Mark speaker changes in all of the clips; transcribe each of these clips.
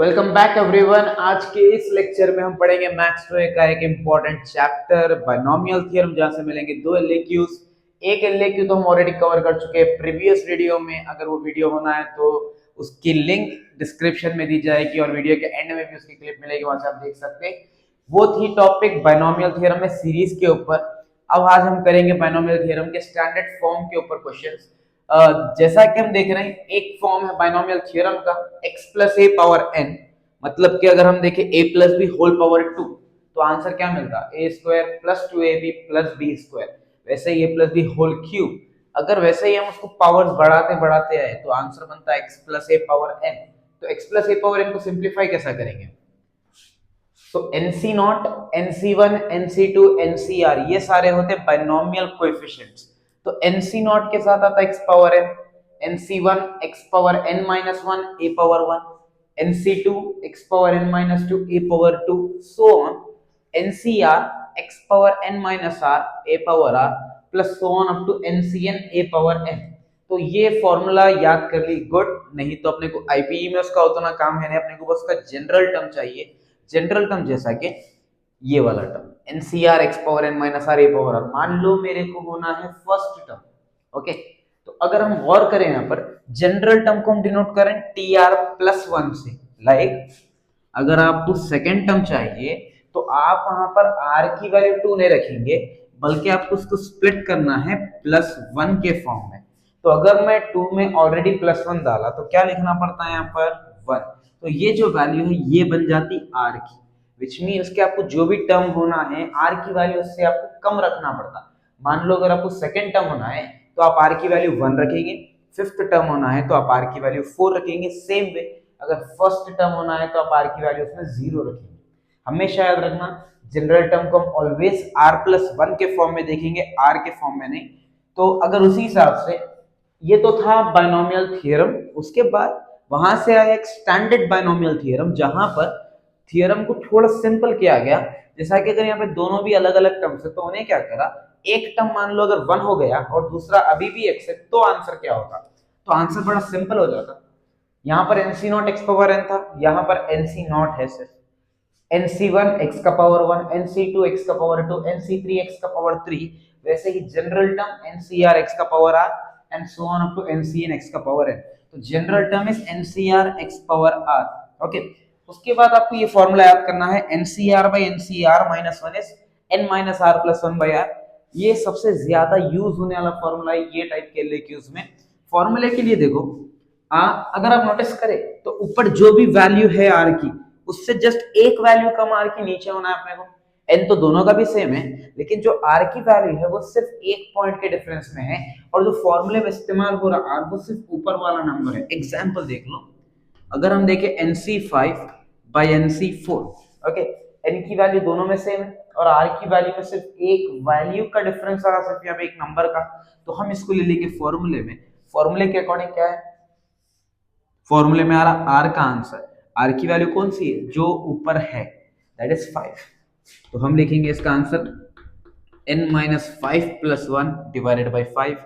Speaker 1: Welcome back everyone. आज के इस लेक्चर में हम पढ़ेंगे मैथ्स का एक इम्पॉर्टेंट चैप्टर बाइनोमियल थ्योरम, जहां से मिलेंगे दो एलएक्यूज। एक एलएक्यू तो हम ऑलरेडी कवर कर चुके हैं प्रीवियस वीडियो में। अगर वो वीडियो होना है तो उसकी लिंक डिस्क्रिप्शन में दी जाएगी और वीडियो के एंड में भी उसकी क्लिप मिलेगी, वहां से आप देख सकते हैं। वो थी टॉपिक बाइनोमियल थ्योरम में सीरीज के ऊपर। अब आज हम करेंगे बाइनोमियल थ्योरम के स्टैंडर्ड फॉर्म के ऊपर क्वेश्चंस। जैसा कि हम देख रहे हैं, एक फॉर्म है बाइनोमियल थ्योरम का x plus A power n। मतलब कि अगर हम देखें a plus B whole power 2, तो आंसर क्या मिलता है? A square plus 2ab plus B square. वैसे ही a plus B whole cube, अगर वैसे ही हम उसको पावर्स बढ़ाते बढ़ाते आए तो आंसर बनता है x plus A power n। तो x plus A power n को सिंप्लीफाई कैसा करेंगे? तो NC not, NC1, NC2, NCR ये सारे होते हैं बाइनोमियल कोएफिशिएंट्स। तो NC नॉट के साथ आता है x power n, NC1 x power n minus 1 a power 1, NC2 x power n minus 2 a power 2, so on. NCR x power n minus r a power r plus so on up to NCN a power n। तो ये formula याद कर ली, good. नहीं तो अपने को IPE में उसका उतना काम है नहीं, अपने को बस उसका जनरल टर्म चाहिए। जनरल टर्म जैसा कि ये वाला term NCR x power n minus r a power r, मान लो मेरे को होना है फर्स्ट टर्म। ओके, तो अगर हम गौर करें यहाँ पर, जनरल टर्म को हम डिनोट करें टी आर प्लस 1 से। लाइक अगर आपको सेकेंड टर्म चाहिए तो आप वहां पर आर की वैल्यू 2 नहीं रखेंगे, बल्कि आपको उसको स्प्लिट करना है प्लस 1 के फॉर्म में। तो अगर मैं 2 में ऑलरेडी प्लस 1 डाला तो क्या लिखना पड़ता है यहाँ पर? 1। तो ये जो वैल्यू है ये बन जाती आर की, विच मीन्स कि आपको जो भी टर्म होना है आर की वैल्यू उससे आपको कम रखना पड़ता। मान लो अगर आपको सेकेंड टर्म होना है तो आप आर की वैल्यू 1 रखेंगे, फिफ्थ टर्म होना है तो आप आर की वैल्यू 4 रखेंगे। सेम वे अगर फर्स्ट टर्म होना है तो आप आर की वैल्यू उसमें 0 रखेंगे। हमेशा याद रखना, जनरल टर्म को हम ऑलवेज आर प्लस 1 के फॉर्म में देखेंगे, आर के फॉर्म में नहीं। तो अगर उसी हिसाब से, ये तो था बाइनोमियल थ्योरम। उसके बाद वहां से आया एक स्टैंडर्ड बाइनोमियल थ्योरम, जहां पर थ्योरम को थोड़ा सिंपल किया गया। जैसा कि अगर यहाँ पे दोनों भी अलग अलग टर्म्स है तो उन्हें क्या करा, एक टर्म मान लो अगर 1 हो गया और दूसरा अभी भी x है, तो आंसर क्या होगा? तो आंसर बड़ा सिंपल हो जाता। यहाँ पर NC not x power n था, यहाँ पर NC नॉट है सिर्फ। NC1 x का पावर 1, NC2 x का पावर 2, NC3 x का पावर 3। वैसे ही जनरल टर्म NCR x का power r and so on up to NCN x का पावर n। तो general term is NCR x power r। Okay, उसके बाद आपको ये फॉर्मूला याद करना है, NCR by NCR minus 1 is n minus r plus 1 by r। ये सबसे ज्यादा यूज होने वाला फॉर्मूला है ये टाइप के एलएक्यूज में। फॉर्मूले के लिए देखो, अगर आप नोटिस करें तो ऊपर जो भी वैल्यू है आर की, उससे जस्ट एक वैल्यू कम आर की नीचे होना है अपने को। एन तो दोनों का भी सेम है, लेकिन जो आर की वैल्यू है वो सिर्फ एक पॉइंट के डिफरेंस में है, और जो फॉर्मूले में इस्तेमाल हो रहा आर वो सिर्फ ऊपर वाला नंबर है। एग्जांपल देख लो, अगर हम देखें NC5 by NC4, okay, n की वैल्यू दोनों में सेम है और आर की वैल्यू में सिर्फ एक वैल्यू का डिफरेंस आ रहा, सिर्फ यहाँ पे एक नंबर का। तो हम इसको ले लेंगे फॉर्मूले में। फॉर्मूले के अकॉर्डिंग क्या है, फॉर्मूले में आ रहा आर का आंसर, आर की वैल्यू कौन सी है? जो ऊपर है, दैट इज 5। तो हम लिखेंगे इसका answer n minus 5 plus 1 divided by 5।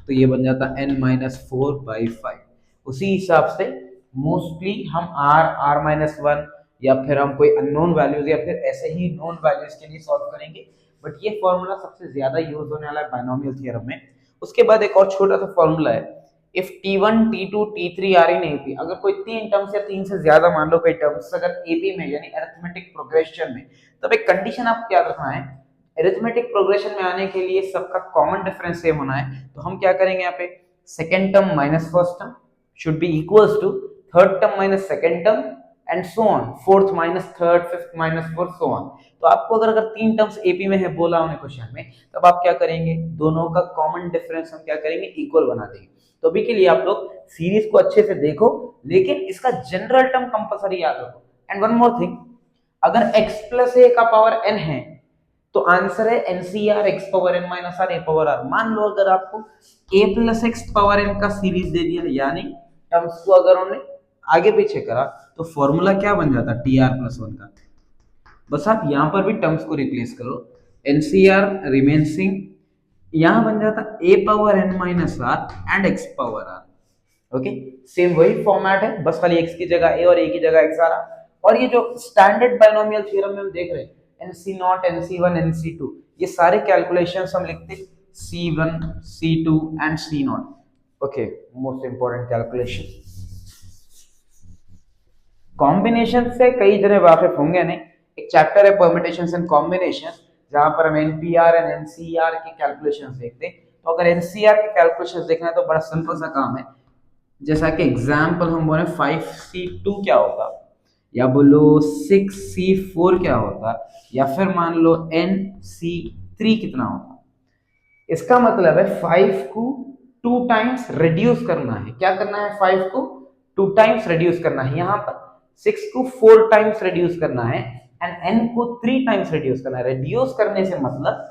Speaker 1: तो ये बन जाता n माइनस 4 बाई 5। उसी हिसाब से मोस्टली हम r माइनस 1 या फिर हम कोई अननोन वैल्यूज या फिर ऐसे ही नोन वैल्यूज के लिए सॉल्व करेंगे। बट ये फॉर्मूला सबसे ज्यादा यूज होने वाला है बाइनोमियल थ्योरम में। उसके बाद एक और छोटा सा फॉर्मूला है, if T1 T2 T3 are in AP. अगर कोई तीन टर्म्स या तीन से ज्यादा मान लो कोई टर्म्स अगर एपी में यानी अरिथमेटिक प्रोग्रेशन में, तब एक कंडीशन आपको याद रखना है, अरिथमेटिक प्रोग्रेशन में आने के लिए सबका कॉमन डिफरेंस सेम होना है। तो हम क्या करेंगे यहाँ पे, second term minus first term should be equals to third term minus second term and so on, fourth minus third, fifth minus fourth, so on. तो आपको अगर तीन टर्म्स एपी में है बोला उन्हें क्वेश्चन में, तब आप क्या करेंगे, दोनों का कॉमन डिफरेंस हम क्या करेंगे, इक्वल बना देंगे। तो अभी के लिए आप लोग सीरीज को अच्छे से देखो, लेकिन इसका जनरल टर्म कंपलसरी याद रखो। एंड वन मोर थिंग, अगर x प्लस ए का पावर n है तो आंसर है NCR x power n minus r a power r। मान लो अगर आपको a plus X power n का सीरीज दे दिया, यानी टर्म्स को अगर उन्होंने आगे पीछे करा, तो फॉर्मूला क्या बन जाता tr प्लस 1 का। बस आप यहां पर भी टर्म्स को रिप्लेस करो, NCR रिमेन्सिंग, यहां बन जाता a power n minus r and x power r। Okay, same वही फॉर्मेट है, बस खाली x की जगह a और a की जगह x आ रहा। और ये जो स्टैंडर्ड बाइनोमियल थ्योरम में हम देख रहे हैं NC0, NC1, NC2, ये सारे कैलकुलेशंस हम लिखते हैं C1, C2 and C0। Okay, most important calculation. Combination से कई जने वाकिफ होंगे नहीं, एक चैप्टर है परम्यूटेशंस एंड कॉम्बिनेशन, जहां पर हम एनपीआर एंड एनसीआर के कैलकुलेशंस देखते हैं। तो अगर एनसीआर के कैलकुलेशंस देखना है तो बड़ा सिंपल सा काम है। जैसा कि एग्जांपल हम बोले 5C2 क्या होता, या बोलो 6C4 क्या होता, या फिर मान लो NC3 कितना होता। इसका मतलब है 5 को 2 टाइम्स रिड्यूस करना है। क्या करना है? 5 को 2 टाइम्स रिड्यूस करना है। यहाँ पर 6 को 4 टाइम्स रिड्यूस करना है एंड n को 3 टाइम्स रिड्यूस करना है। रिड्यूस करने से मतलब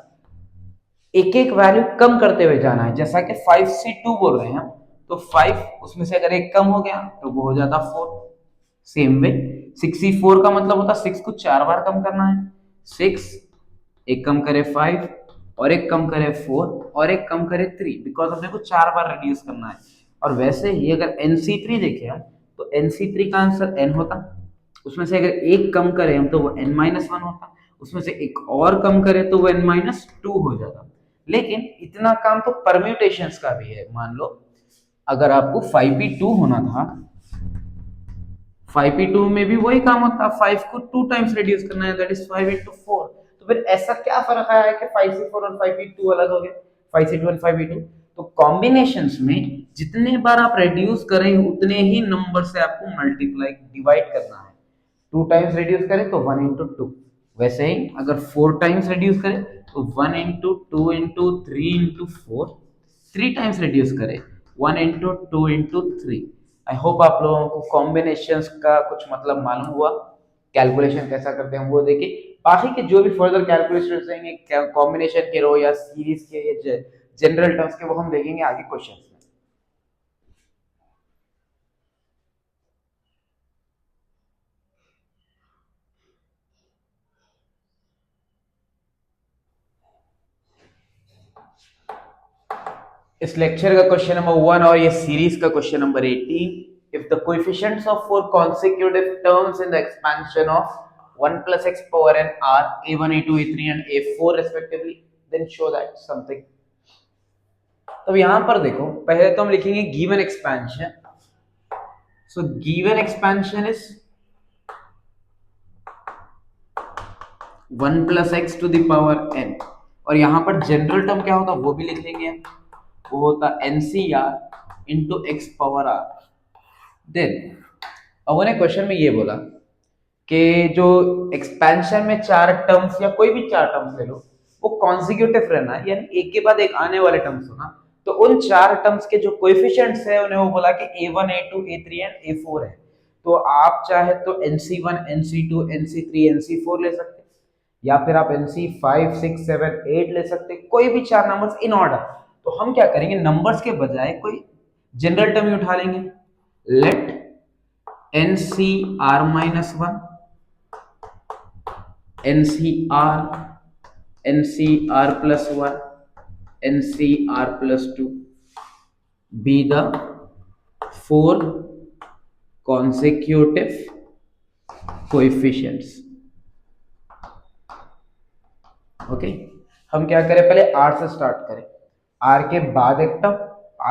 Speaker 1: एक एक वैल्यू कम करते हुए जाना है। जैसा कि 5C2 बोल रहे हैं हम, तो 5 उसमें से अगर एक कम हो गया तो वो हो जाता 4। सेम वे 6C4 का मतलब होता 6 को 4 बार कम करना है। 6 एक कम करे 5 और एक कम करे 4 और एक कम करे 3, बिकॉज हमने को 4 बार रिड्यूस करना है। और वैसे ही अगर NC3 देखें हम, तो NC3 का आंसर n होता, उसमें से अगर एक कम करें हम तो वो n-1 होता, उसमें से एक और कम करें तो वो n-2 हो जाता। लेकिन इतना काम तो परम्यूटेशंस का भी है। मान लो अगर आपको 5p2 होना था, 5p2 में भी वही काम होता, 5 को 2 टाइम्स रिड्यूस करना है, दैट इज 5 into 4। तो फिर ऐसा क्या फर्क आया है कि 5C4 और 5p2 अलग हो गए, 5C2 और 5p2? तो कॉम्बिनेशंस में जितने बार आप रिड्यूस करें उतने ही नंबर से आपको मल्टीप्लाई डिवाइड करना है। 2 टाइम्स रिड्यूस करें तो 1 into 2, वैसे ही अगर 4 टाइम्स रिड्यूस करें तो 1 into 2 into 3 into 4, 3 times reduce करें 1 into 2 into 3। आई होप आप लोगों को कॉम्बिनेशंस का कुछ मतलब मालूम हुआ, कैलकुलेशन कैसा करते हैं वो देखिए। बाकी के जो भी फर्दर कैलकुलेशंस रहेंगे कॉम्बिनेशन के रो या सीरीज के या जनरल टर्म्स के, वो हम देखेंगे आगे क्वेश्चंस में। इस लेक्चर का क्वेश्चन नंबर 1 और ये सीरीज का question number 18, if the coefficients of four consecutive terms in the expansion of 1 plus x power n are a1, a2, a3 and a4 respectively, then show that something। तो यहां पर देखो, पहले तो हम लिखेंगे given expansion. So given expansion is 1 plus x to the power n, और यहां पर जनरल टर्म क्या होता वो भी लिख लेंगे, वो होता NCR into x power r। Then अब उन्हें क्वेश्चन में ये बोला कि जो एक्सपेंशन में चार टर्म्स या कोई भी चार टर्म्स ले लो वो कॉन्सिक्यूटिव रहना है, यानी एक के बाद एक आने वाले टर्म्स होना। तो उन चार टर्म्स के जो कोएफिशिएंट्स है उन्हें वो बोला कि a1, a2, a3 and a4 है। तो आप चाहे तो NC1, NC2, NC3, NC4 ले सकते, या फिर आप NC5, 6, 7, 8 ले सकते, कोई भी चार नंबर्स इन ऑर्डर। तो हम क्या करेंगे, नंबर्स के बजाय कोई जनरल टर्म ही उठा लेंगे। Let NCR-1, NCR, NCR+1, NCR+2 be the four consecutive coefficients। Okay, हम क्या करें, पहले R से स्टार्ट करें। R के बाद एक टर्म,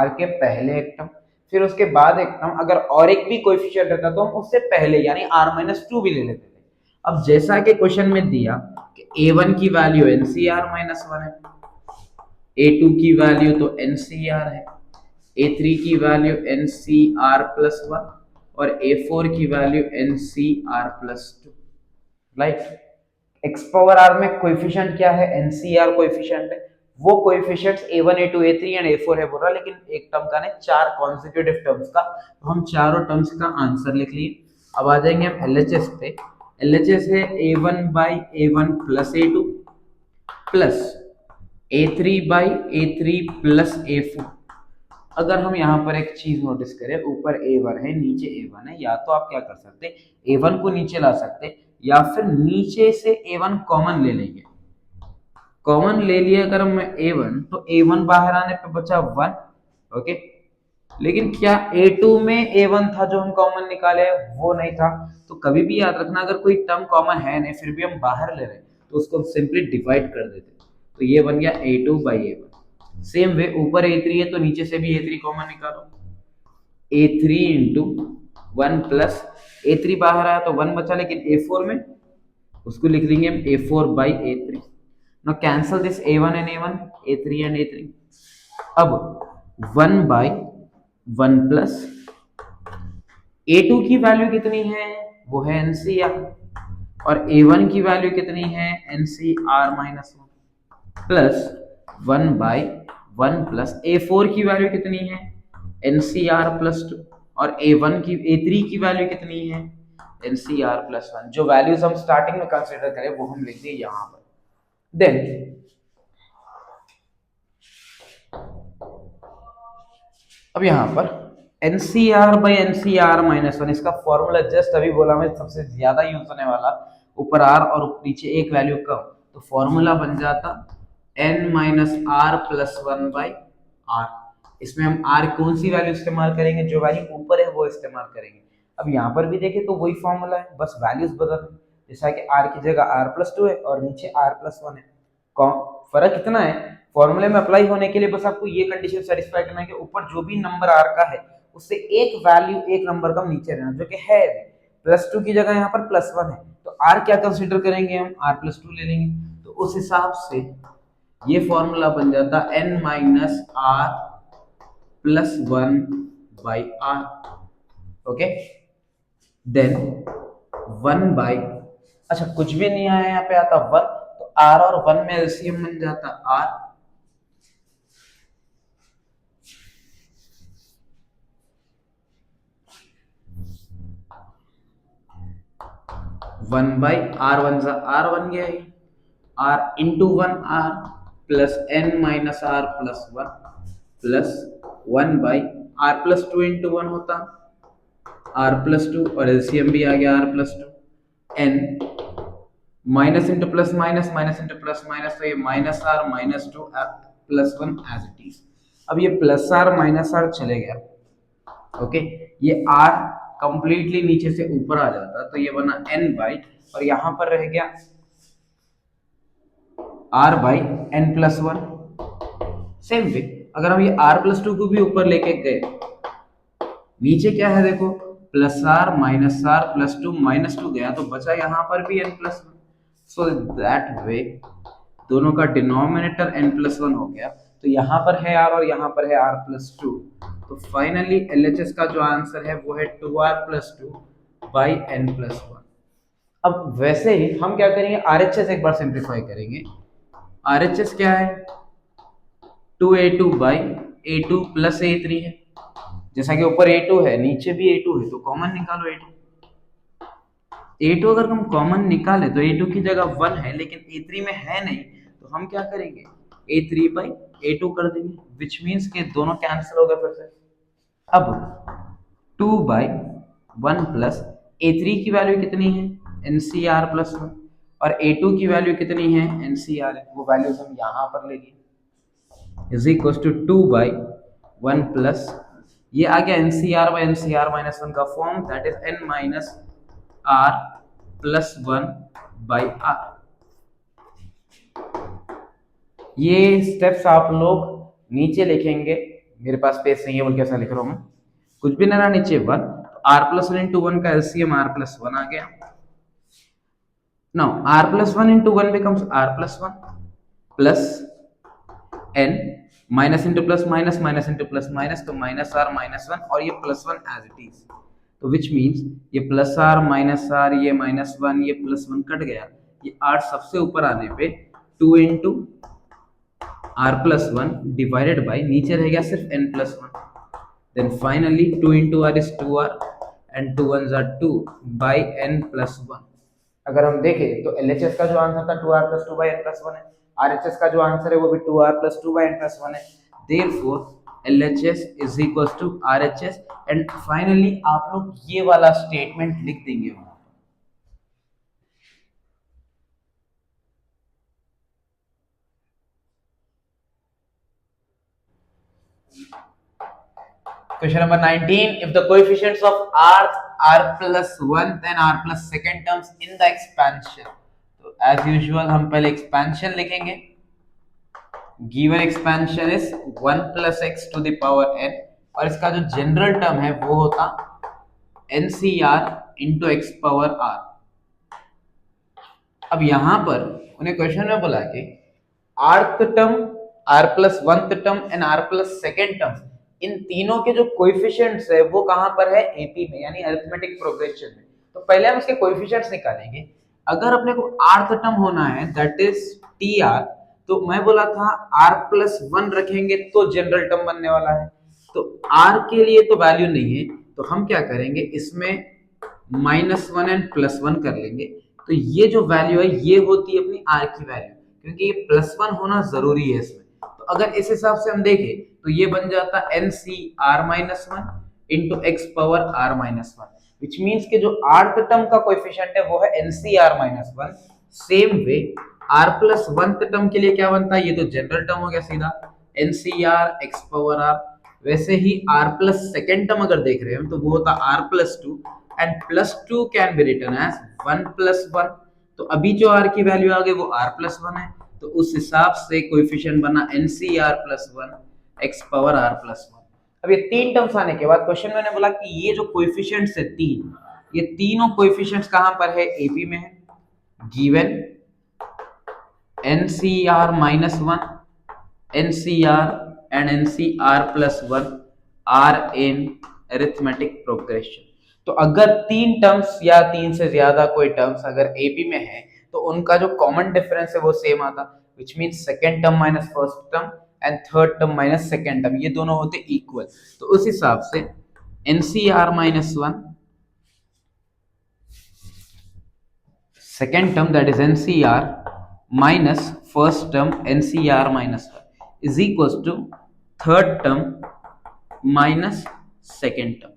Speaker 1: R के पहले एक टर्म, फिर उसके बाद एक टर्म। अगर और एक भी कोएफिशिएंट रहता तो हम उससे पहले यानी R-2 भी ले लेते थे। अब जैसा कि क्वेश्चन में दिया कि A1 की वैल्यू NCR-1 है, A2 की वैल्यू तो NCR है, A3 की वैल्यू NCR+1 और A4 की value NCR+2। Right, x power r में कोएफिशिएंट क्या है, NCR कोएफिशिएंट है। वो coefficients A1, A2, A3 and A4 है बोल रहा, लेकिन एक टर्म का नहीं, चार कॉन्सेक्यूटिव टर्म्स का। तो हम चारों टर्म्स का आंसर लिख लिए। अब आ जाएंगे हम LHS पे। LHS है A1/A1 plus A2 plus A3/A3 plus A4। अगर हम यहाँ पर एक चीज नोटिस करें, ऊपर A1 है नीचे A1 है, या तो आप क्या कर सकते, A1 को नीचे ला सकते, या फिर नीचे से A1 कॉमन ले लेंगे। कॉमन ले लिया अगर मैं A1, तो A1 बाहर आने पे बचा 1। ओके, लेकिन क्या A2 में A1 था जो हम कॉमन निकाले, वो नहीं था। तो कभी भी याद रखना, अगर कोई टर्म कॉमन है नहीं फिर भी हम बाहर ले रहे हैं तो उसको हम सिंपली डिवाइड कर देते। तो ये बन गया A2/A1। सेम वे ऊपर A3 है तो नीचे से भी A3 कॉमन निकालो। A3 इंटू 1 प्लस A3 बाहर आया तो 1 बचा, लेकिन A4 में उसको लिख देंगे हम A4/A3। Now cancel this A1 and A1, A3 and A3। अब 1/1 प्लस A2 की वैल्यू कितनी है, वो है NCR, और A1 की वैल्यू कितनी है, NCR-1 प्लस 1/1 प्लस A4 की वैल्यू कितनी है, NCR+2, और A3 की वैल्यू कितनी है, NCR+1। जो वैल्यूज हम स्टार्टिंग में कंसीडर करें वो हम लिख दें यहां पर। देन अब यहां पर NCR/NCR-1, इसका फॉर्मूला जस्ट अभी बोला मैं, सबसे ज्यादा यूज होने वाला, ऊपर R और नीचे एक वैल्यू कम, तो फॉर्मूला बन जाता N-R+1/R। इसमें हम R कौन सी वैल्यू इस्तेमाल करेंगे, जो वैल्यू ऊपर है वो इस्तेमाल करेंगे। अब यहाँ पर भी देखें तो वही फॉर्मूला है, बस वैल्यूज बदल है। जैसा कि R की जगह R+2 है और नीचे R+1 है। फर्क इतना है, फॉर्मूले में अप्लाई होने के लिए बस आपको ये कंडीशन सेटिस्फाई करना है कि ऊपर जो भी नंबर आर का है उससे एक वैल्यू एक नंबर कम नीचे रहना, जो कि है +2 की जगह यहाँ पर +1 है, तो आर क्या कंसीडर करेंगे हम, R+2 ले लेंगे। तो उस हिसाब से ये फॉर्मूला बन जाता N-R+1/R। ओके, देन 1 बाई, अच्छा कुछ भी नहीं आया यहाँ पे आता 1, तो R और 1 में एलसीएम बन जाता R। 1/R1 R बन गया है, R into 1R plus N-R+1 plus 1/R+2 into 1 होता R+2, और एलसीएम भी आ गया R+2। N minus into plus minus, minus into plus minus, तो ये -R-2 +1 एज इट इज। अब ये +R-R चले गया। ओके, ये R कंप्लीटली नीचे से ऊपर आ जाता, तो ये बना N/, और यहां पर रह गया R/N+1। सेम वे अगर हम ये R+2 को भी ऊपर लेके गए, नीचे क्या है देखो, +R-R+2 -2 गया तो बचा यहाँ पर भी N+1। सो दैट वे दोनों का डिनोमिनेटर N+1 हो गया, तो यहाँ पर है R और यहाँ पर है R+2। तो फाइनली LHS का जो आंसर है वो है 2R+2/N+1। अब वैसे ही हम क्या करेंगे, RHS एक बार सिंप्लीफाई करेंगे। RHS क्या है, 2A2/A2 प्लस A3 है। जैसा कि ऊपर A2 है नीचे भी A2 है, तो कॉमन निकालो A2। A2 अगर हम कॉमन निकाले तो A2 की जगह 1 है, लेकिन A3 में है नहीं, तो हम क्या करेंगे, A3/A2 कर देंगे, विच मीन्स के दोनों कैंसिल हो गए फिर से। अब 2/1 प्लस A3 की वैल्यू कितनी है, NCR+1, और A2 की वैल्यू कितनी है, NCR है, वो वैल्यूज हम यहाँ पर लेंगे, इज इक्वल टू 2/1 प्लस, ये आ गया NCR/NCR-1 का फॉर्म, दैट इज N-R+1/R। ये स्टेप्स आप लोग नीचे लिखेंगे, मेरे पास स्पेस नहीं है बोल के ऐसा लिख रहा हूं मैं, कुछ भी ना नीचे 1, R+1 इंटू 1 का एलसीएम R+1 आ गया। Now R+1 into 1 becomes R+1 plus N, minus into plus minus, minus into plus minus, तो -R-1, और ये +1 एज इट इज। तो विच मीन्स ये +R -R, ये -1, ये +1 कट गया, ये R सबसे ऊपर आने पे 2 इंटू R+1 डिवाइडेड बाई, नीचे रह गया सिर्फ N+1। Then finally 2 into R is 2R, and 2 1s are 2/N+1। अगर हम देखें तो LHS का जो आंसर था 2R+2/N+1 है, RHS का जो आंसर है वो भी 2R+2/N+1 है। Therefore LHS is equals to RHS, and finally आप लोग ये वाला स्टेटमेंट लिख देंगे वहां। Question number 19. If the coefficients of r plus 1 then r plus second terms in the expansion. तो as usual हम पहले expansion लिखेंगे. Given expansion is 1 plus x to the power n और इसका जो जनरल टर्म है वो होता NCR into x power r. अब यहां पर उन्हें क्वेश्चन में बोला कि rth term, r plus oneth term and r plus second term, इन तीनों के जो कोएफिशिएंट्स है वो कहां पर है? एपी में, यानी अरिथमेटिक प्रोग्रेशन में. तो पहले हम इसके कोएफिशिएंट्स निकालेंगे. अगर अपने को rth टर्म होना है दैट इज tr, तो मैं बोला था r प्लस 1 रखेंगे तो जनरल टर्म बनने वाला है. तो r के लिए तो वैल्यू नहीं है, तो हम क्या करेंगे, इसमें -1 एंड +1 कर लेंगे. तो ये जो वैल्यू है ये होती है अपनी r की वैल्यू, क्योंकि ये +1 होना जरूरी है इसमें. तो अगर इस हिसाब से हम देखें तो ये बन जाता NCR-1 into x power r-1, which means के जो rth टर्म का कोएफिशिएंट है वो है NCR-1. Same way r plus oneth term के लिए क्या बनता है, ये तो जनरल टर्म हो गया सीधा NCR x पावर r. वैसे ही r प्लस सेकेंड टर्म अगर देख रहे हैं हम तो वो होता r plus 2 and plus 2 can be written as 1 plus 1. तो अभी जो r की वैल्यू आ गई वो r प्लस 1 है, तो उस हिसाब से कोएफिशिएंट बना NCR plus 1 x power r plus 1. अब ये तीन टर्म्स आने के बाद क्वेश्चन मैंने बोला कि ये जो कोएफिशिएंट्स है तीन, ये तीनों कोएफिशिएंट्स कहां पर है? एपी में है. Given NCR minus 1, NCR and NCR plus 1 are in arithmetic progression. तो अगर तीन टर्म्स या तीन से ज्यादा कोई टर्म्स अगर एपी में है तो उनका जो कॉमन डिफरेंस है वो सेम आता, which means second term minus first term and third term minus second term, ये दोनों होते इक्वल. तो उस हिसाब से NCR minus 1 second term that is NCR minus first term NCR minus 1 is equals to third term minus second term.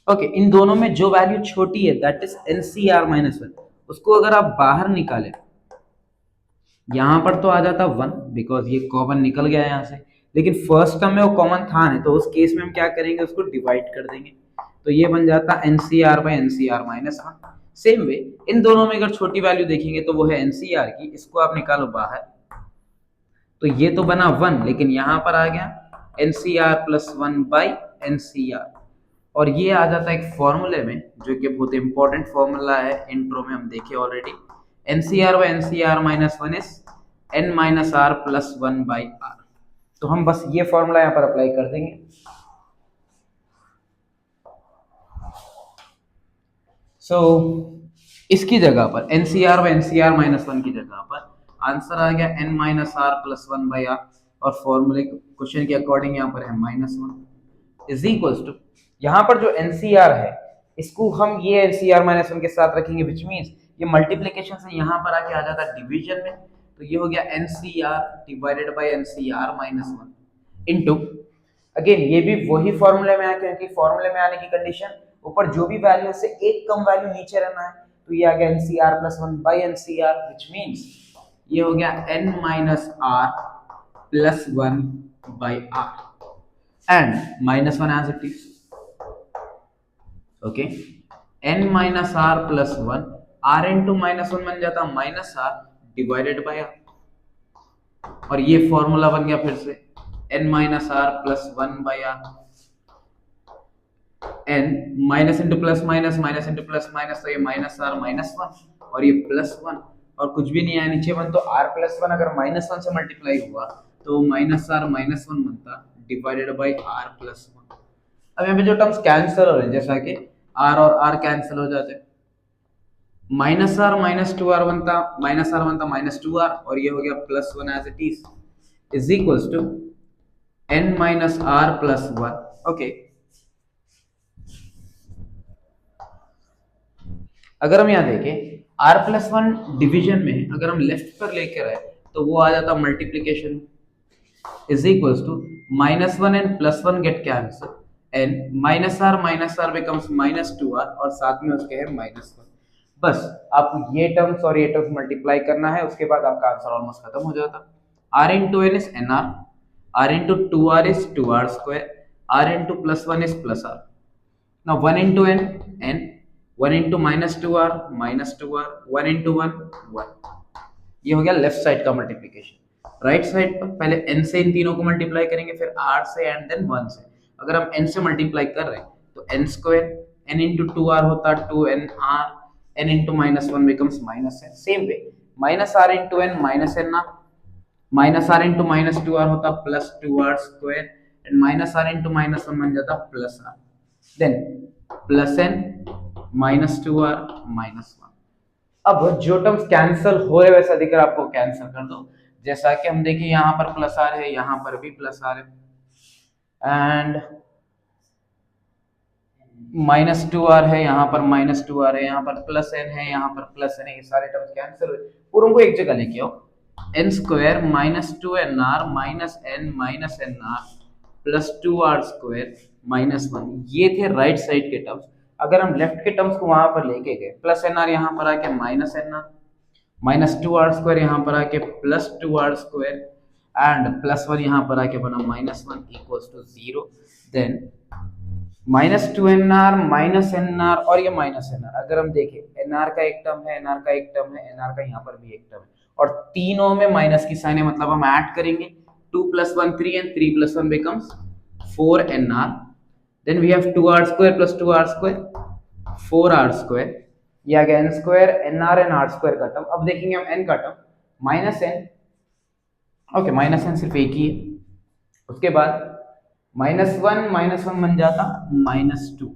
Speaker 1: Okay, इन दोनों में जो वैल्यू छोटी है दैट इज NCR minus 1, उसको अगर आप बाहर निकालें, यहां पर तो आ जाता 1 बिकॉज ये कॉमन निकल गया यहां से, लेकिन फर्स्ट टर्म में वो कॉमन था नहीं, तो उस केस में हम क्या करेंगे, उसको डिवाइड कर देंगे. तो ये बन जाता NCR by NCR minus 1. Same way इन दोनों में अगर छोटी वैल्यू देखेंगे तो वो है NCR की, इसको आप निकालो बाहर, तो ये तो बना 1, लेकिन यहां पर आ गया NCR plus 1 by NCR, और ये आ जाता है एक फॉर्मूले में जो कि बहुत इंपॉर्टेंट फॉर्मूला है, इंट्रो में हम देखे already. NCR by NCR minus 1 is n minus r plus 1 by r. तो हम बस ये फॉर्मूला यहाँ पर अप्लाई कर देंगे. सो इसकी जगह पर NCR by NCR minus 1 की जगह पर आंसर आ गया n minus r plus 1 by r, और फॉर्मूले क्वेश्चन के अकॉर्डिंग यहाँ पर है -1 इज इक्वल्स टू, यहाँ पर जो NCR है इसको हम ये NCR minus 1 के साथ रखेंगे, विच मीन्स ये मल्टीप्लिकेशन से यहाँ पर आके आ जाता है डिवीजन में, तो ये हो गया NCR divided by NCR minus 1 into, again ये भी वही फॉर्मूले में आया, क्योंकि फॉर्मूले में आने की कंडीशन ऊपर जो भी वैल्यू से एक कम वैल्यू नीचे रहना है, तो ये आ गया NCR plus 1 by NCR, which means ये हो गया n minus r plus 1 by r and -1 as it is. Okay, n minus r plus 1, r into -1 बन जाता minus r divided by r, और ये फॉर्मूला बन गया फिर से n minus r plus 1 by r, n minus into plus minus, minus into plus minus, तो ये -r -1 और ये +1, और कुछ भी नहीं आया नीचे 1, तो r + 1 अगर -1 से मल्टीप्लाई हुआ तो -r -1 बनता डिवाइडेड बाय r + 1. अब यहाँ पे जो टर्म्स कैंसिल हो रहे हैं, जैसा कि r और r कैंसिल हो जाते हैं, -r -2r बनता, -r बनता -2r, और ये हो गया +1 as it is equals to n - r + 1. Okay, अगर हम यहाँ देखें r plus 1 डिवीजन में अगर हम लेफ्ट पर लेकर आए तो वो आ जाता multiplication is equals to -1 and +1 get cancel and -r becomes -2r, और साथ में उसके है -1. बस आपको ये टर्म्स और ये टर्म्स मल्टीप्लाई करना है, उसके बाद आपका आंसर ऑलमोस्ट खत्म हो जाता. r into n is nr, r into 2r is 2r square, r into plus 1 is plus r. Now 1 into n, n, 1 into minus 2r, minus 2r, 1 into 1, 1. ये हो गया लेफ्ट साइड का multiplication. Right side पर पहले n से इन तीनों को multiply करेंगे, फिर r से एंड देन 1 से। अगर हम n से मल्टीप्लाई कर रहे हैं तो n square, n into 2r होता 2nr, n into minus 1 becomes minus n. Same way minus r into n minus nr, minus r into minus 2r होता plus 2r square, and minus r into minus 1 बन जाता plus r. Then plus n minus 2r minus 1. अब जो terms cancel हो रहे वैसा दिख रहा है आपको, कैंसिल कर दो। जैसा कि हम देखिए यहाँ पर प्लस आर है, यहाँ पर भी प्लस आर है, एंड माइनस 2r है, यहाँ पर माइनस 2r है, यहाँ पर प्लस n है, यहाँ पर प्लस n है। ये सारे टर्म्स कैंसिल हुए, पूरों को एक जगह लेके आओ। n square minus 2nr minus n minus nr plus 2r square minus 1, ये थे राइट साइड के टर्म्स। अगर हम लेफ्ट के टर्म्स को वहां पर लेके गए, प्लस nr यहाँ पर आके minus nr, minus 2r square यहाँ पर आके plus 2r square, and plus 1 यहाँ पर आके बना minus 1 equals to 0। Then minus 2nr minus nr और ये माइनस nr, अगर हम देखें nr का एक टर्म है, nr का एक टर्म है, nr का यहाँ पर भी एक टर्म है, और तीनों में माइनस की साइन है, मतलब हम ऐड करेंगे 2 plus 1 3 and 3 plus 1 becomes 4nr. Then we have 2r square plus 2r square 4r square, ये आ गया n square nr and r square का टर्म। अब देखेंगे हम n का term minus n, okay minus n सिर्फ एक ही है। उसके बाद माइनस वन बन जाता माइनस 2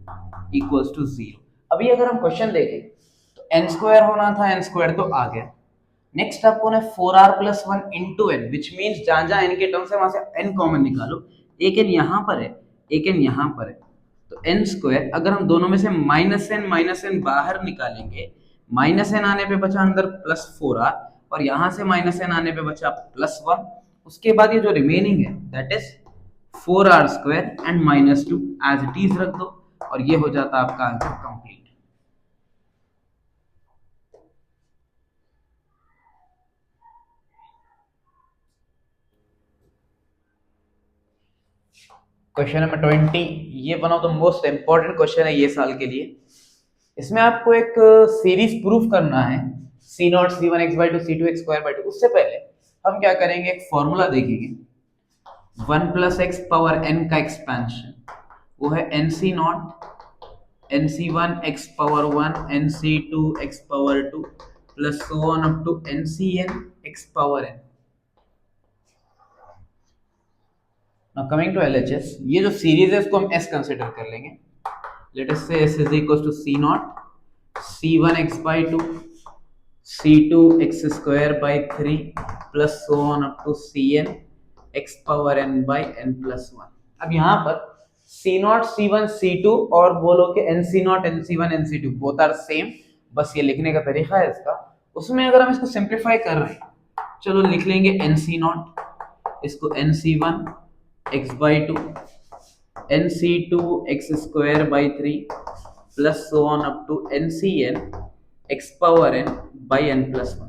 Speaker 1: इक्वल्स टू 0। अभी अगर हम क्वेश्चन देखें तो n स्क्वायर होना था, n स्क्वायर तो आ गया। नेक्स्ट आपको ना 4r plus 1 into n, which means जहां जहां n के टर्म से वहां से n कॉमन निकालो। एक n यहाँ पर है, एक n यहाँ पर है, तो n स्क्वायर, अगर हम दोनों में से माइनस n बाहर निकालेंगे, माइनस n आने पे बचा अंदर प्लस 4r, और यहाँ से माइनस n आने पे बचा प्लस 1। उसके बाद ये जो रिमेनिंग है that is 4r square and minus 2 as it is रख दो, और ये हो जाता आपका आंसर कंप्लीट। क्वेश्चन नंबर 20, ये one of the most important question है ये साल के लिए। इसमें आपको एक सीरीज प्रूफ करना है, C not C one X by two C two X square by two. उससे पहले हम क्या करेंगे, एक फॉर्मूला देखेंगे, 1 प्लस एक्स पावर n का एक्सपेंशन, वो है N C not N C one x power 1 N C two x power 2 plus so on up to N C N X power n। Now coming to LHS, ये जो series है इसको हम S consider कर लेंगे। Let us say S is equals to C naught C1 x by 2 C2 x square by 3 plus so on up to Cn x power n by n plus 1। अब यहाँ पर C naught C1 C2 और बोलो कि NC naught NC1 NC2 both are same, बस ये लिखने का तरीका है इसका। उसमें अगर हम इसको सिंप्लीफाई कर रहे हैं, चलो लिख लेंगे NC naught, इसको NC1 x by 2 nc2 x square by 3 plus so on up to ncn x power n by n plus 1।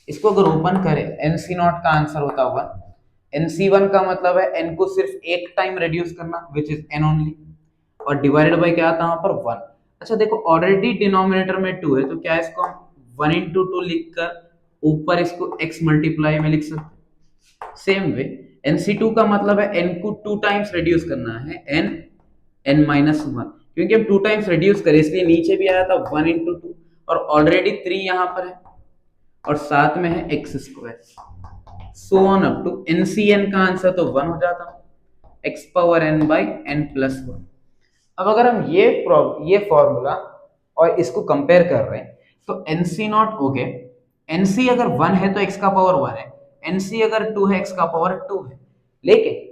Speaker 1: इसको अगर ओपन करें, nc नॉट का आंसर होता होगा, nc1 का मतलब है n को सिर्फ एक टाइम रिड्यूस करना विच इज n ओनली, और डिवाइडेड बाय क्या आता है वहां पर 1। अच्छा देखो ऑलरेडी डिनोमिनेटर में 2 है, तो क्या इसको हम 1 into 2 लिखकर ऊपर इसको x मल्टीप्लाई में लिख सकते। सेम वे nc2 का मतलब है n को 2 टाइम्स रिड्यूस करना है, n माइनस 1, क्योंकि हम 2 टाइम्स रिड्यूस करें इसलिए नीचे भी आया था 1 into 2, और ऑलरेडी 3 यहाँ पर है और साथ में है x square, so on up to ncn का आंसर तो 1 हो जाता, x power n by n plus 1। अब अगर हम ये फॉर्मूला और इसको कंपेयर कर रहे हैं तो nc नॉट हो गए, nc अगर 1 है तो x का पावर 1 है, nc अगर 2 है x का पावर 2 है, लेकिन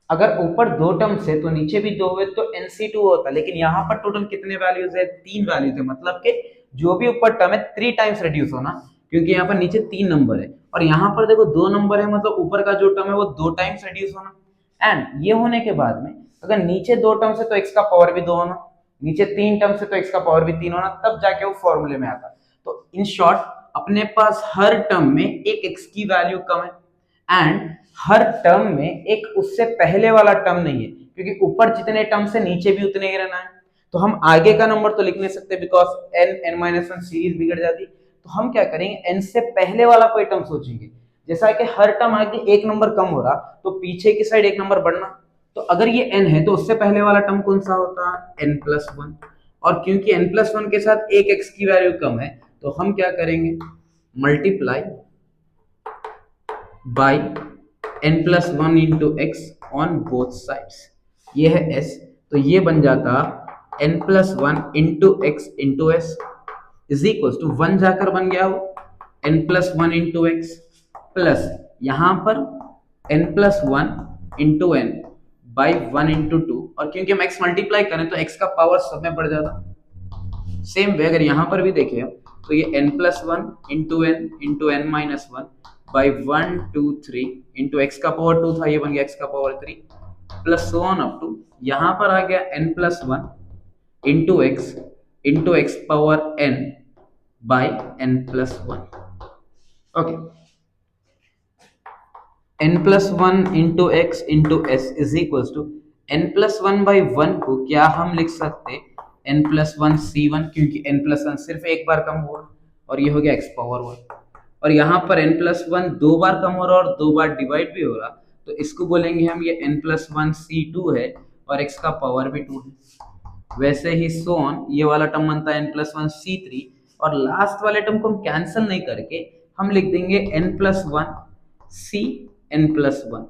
Speaker 1: अगर ऊपर 2 टर्म्स है तो नीचे भी 2 है तो nc2 होता, लेकिन यहाँ पर टोटल कितने वैल्यूज है, 3 वैल्यूज है, मतलब कि जो भी ऊपर टर्म है 3 टाइम्स रिड्यूस होना, क्योंकि यहाँ पर नीचे 3 नंबर है और यहाँ पर देखो 2 नंबर है, मतलब ऊपर का जो टर्म है वो 2 टाइम्स रिड्यूस होना। एंड ये होने के बाद में अगर नीचे 2 टर्म्स है तो x का पावर भी 2 होना, नीचे 3 टर्म्स है तो x का पावर भी 3 होना, तब जाके वो फॉर्मूले में आता। तो इन शॉर्ट अपने पास हर टर्म में एक x की वैल्यू कम है एंड हर टर्म में एक उससे पहले वाला टर्म नहीं है, क्योंकि ऊपर जितने टर्म्स है नीचे भी उतने ही रहना है। तो हम आगे का नंबर तो लिख नहीं सकते because n n minus one series बिगड़ जाती। तो हम क्या करेंगे, एन से पहले वाला कोई टर्म सोचेंगे। जैसा कि हर टर्म आगे एक नंबर कम हो रहा तो पीछे की साइड एक नंबर बढ़ना। तो अगर ये एन है तो उससे पहले वाला टर्म कौन सा होता है, एन प्लस वन। और क्योंकि एन प्लस वन के साथ एक एक्स की वैल्यू कम है तो हम क्या करेंगे, multiply by n plus one into x on both sides. ये है एस, तो ये बन जाता n plus one into x into S is equal to one जाकर बन गया वो n plus one into x plus यहां पर n plus one into n by one into two. और क्योंकि हम एक्स मल्टीप्लाई करें तो एक्स का पावर सब में बढ़ जाता। सेम वे अगर यहां पर भी देखें तो ये n plus one into N minus one by one two three into x का पावर टू था, ये बन गया एक्स का power three plus so on up to यहां पर आ गया n plus one into x power n by n plus one. Okay, n plus one into x into S is equal to n plus one by one को क्या हम लिख सकते N plus one C one, क्योंकि N plus one सिर्फ एक बार कम हुआ और ये हो गया एक्स पावर वन। और यहाँ पर एन प्लस वन दो बार कम हो रहा और दो बार डिवाइड भी हो रहा तो इसको बोलेंगे हम ये n plus one C two है और एक्स का पावर भी टू है। वैसे ही सो ऑन ये वाला टर्म बनता है n plus one C three और लास्ट वाले टर्म को हम कैंसिल नहीं करके हम लिख देंगे n plus one C n plus one.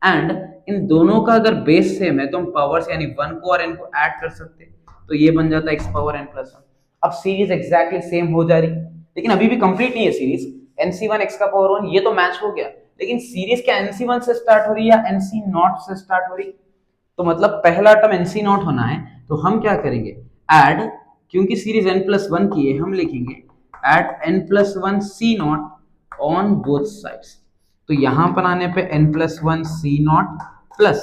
Speaker 1: And इन दोनों का अगर बेस सेम है तो हम पावर्स यानी वन को और एन को ऐड कर सकते तो ये बन जाता है x power n plus one. अब सीरीज एग्जैक्टली सेम हो जा रही, लेकिन अभी भी कंप्लीट नहीं है सीरीज। एनसी वन एक्स का पावर वन ये तो मैच हो गया, लेकिन सीरीज क्या एनसी वन से स्टार्ट हो रही है या एनसी नॉट से स्टार्ट हो रही। तो मतलब पहला टर्म एनसी नॉट होना है तो हम क्या करेंगे, ऐड, क्योंकि सीरीज एन प्लस वन की है हम लिखेंगे add n plus one C not on both sides. तो यहां पर आने पे n plus one C not plus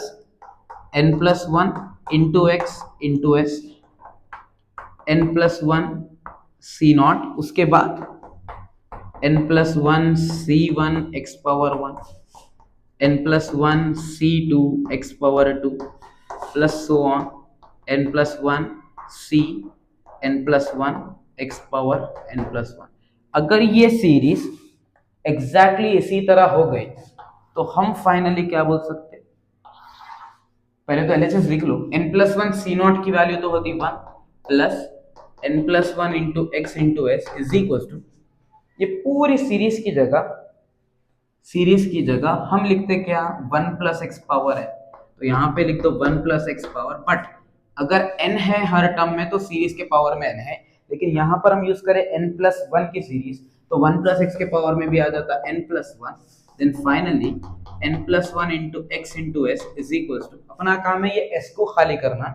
Speaker 1: N plus one into x into s n plus one C not, उसके बाद n plus one C one x power one n plus one C two x power two plus so on n plus one C n plus one x power n plus one. अगर ये series exactly इसी तरह हो गई तो हम finally क्या बोल सकते, पहले तो एलएचएस लिख लो। N plus one C not की वैल्यू तो होती one plus N plus one into x into S is equal to, ये पूरी सीरीज की जगह हम लिखते क्या, वन प्लस एक्स पावर है तो यहाँ पे लिख दो one plus X power. But अगर n है हर टर्म में तो सीरीज के पावर में n है, लेकिन यहाँ पर हम यूज करें n प्लस वन की सीरीज तो वन प्लस एक्स के पावर में भी आ जाता n plus one. Then finally n plus one into x into S is equal to, अपना काम है ये s को खाली करना,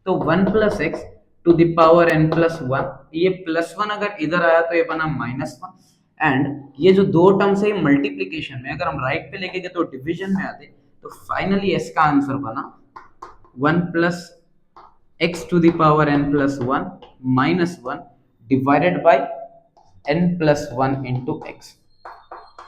Speaker 1: तो one plus x to the power n plus one, ये प्लस वन अगर इधर आया तो ये बना माइनस वन। एंड ये जो दो टर्म्स है मल्टीप्लीकेशन में अगर हम राइट पे लेके गए तो डिवीजन में आते, तो फाइनली s का आंसर बना one plus x to the power n plus one minus one divided by n plus one into x.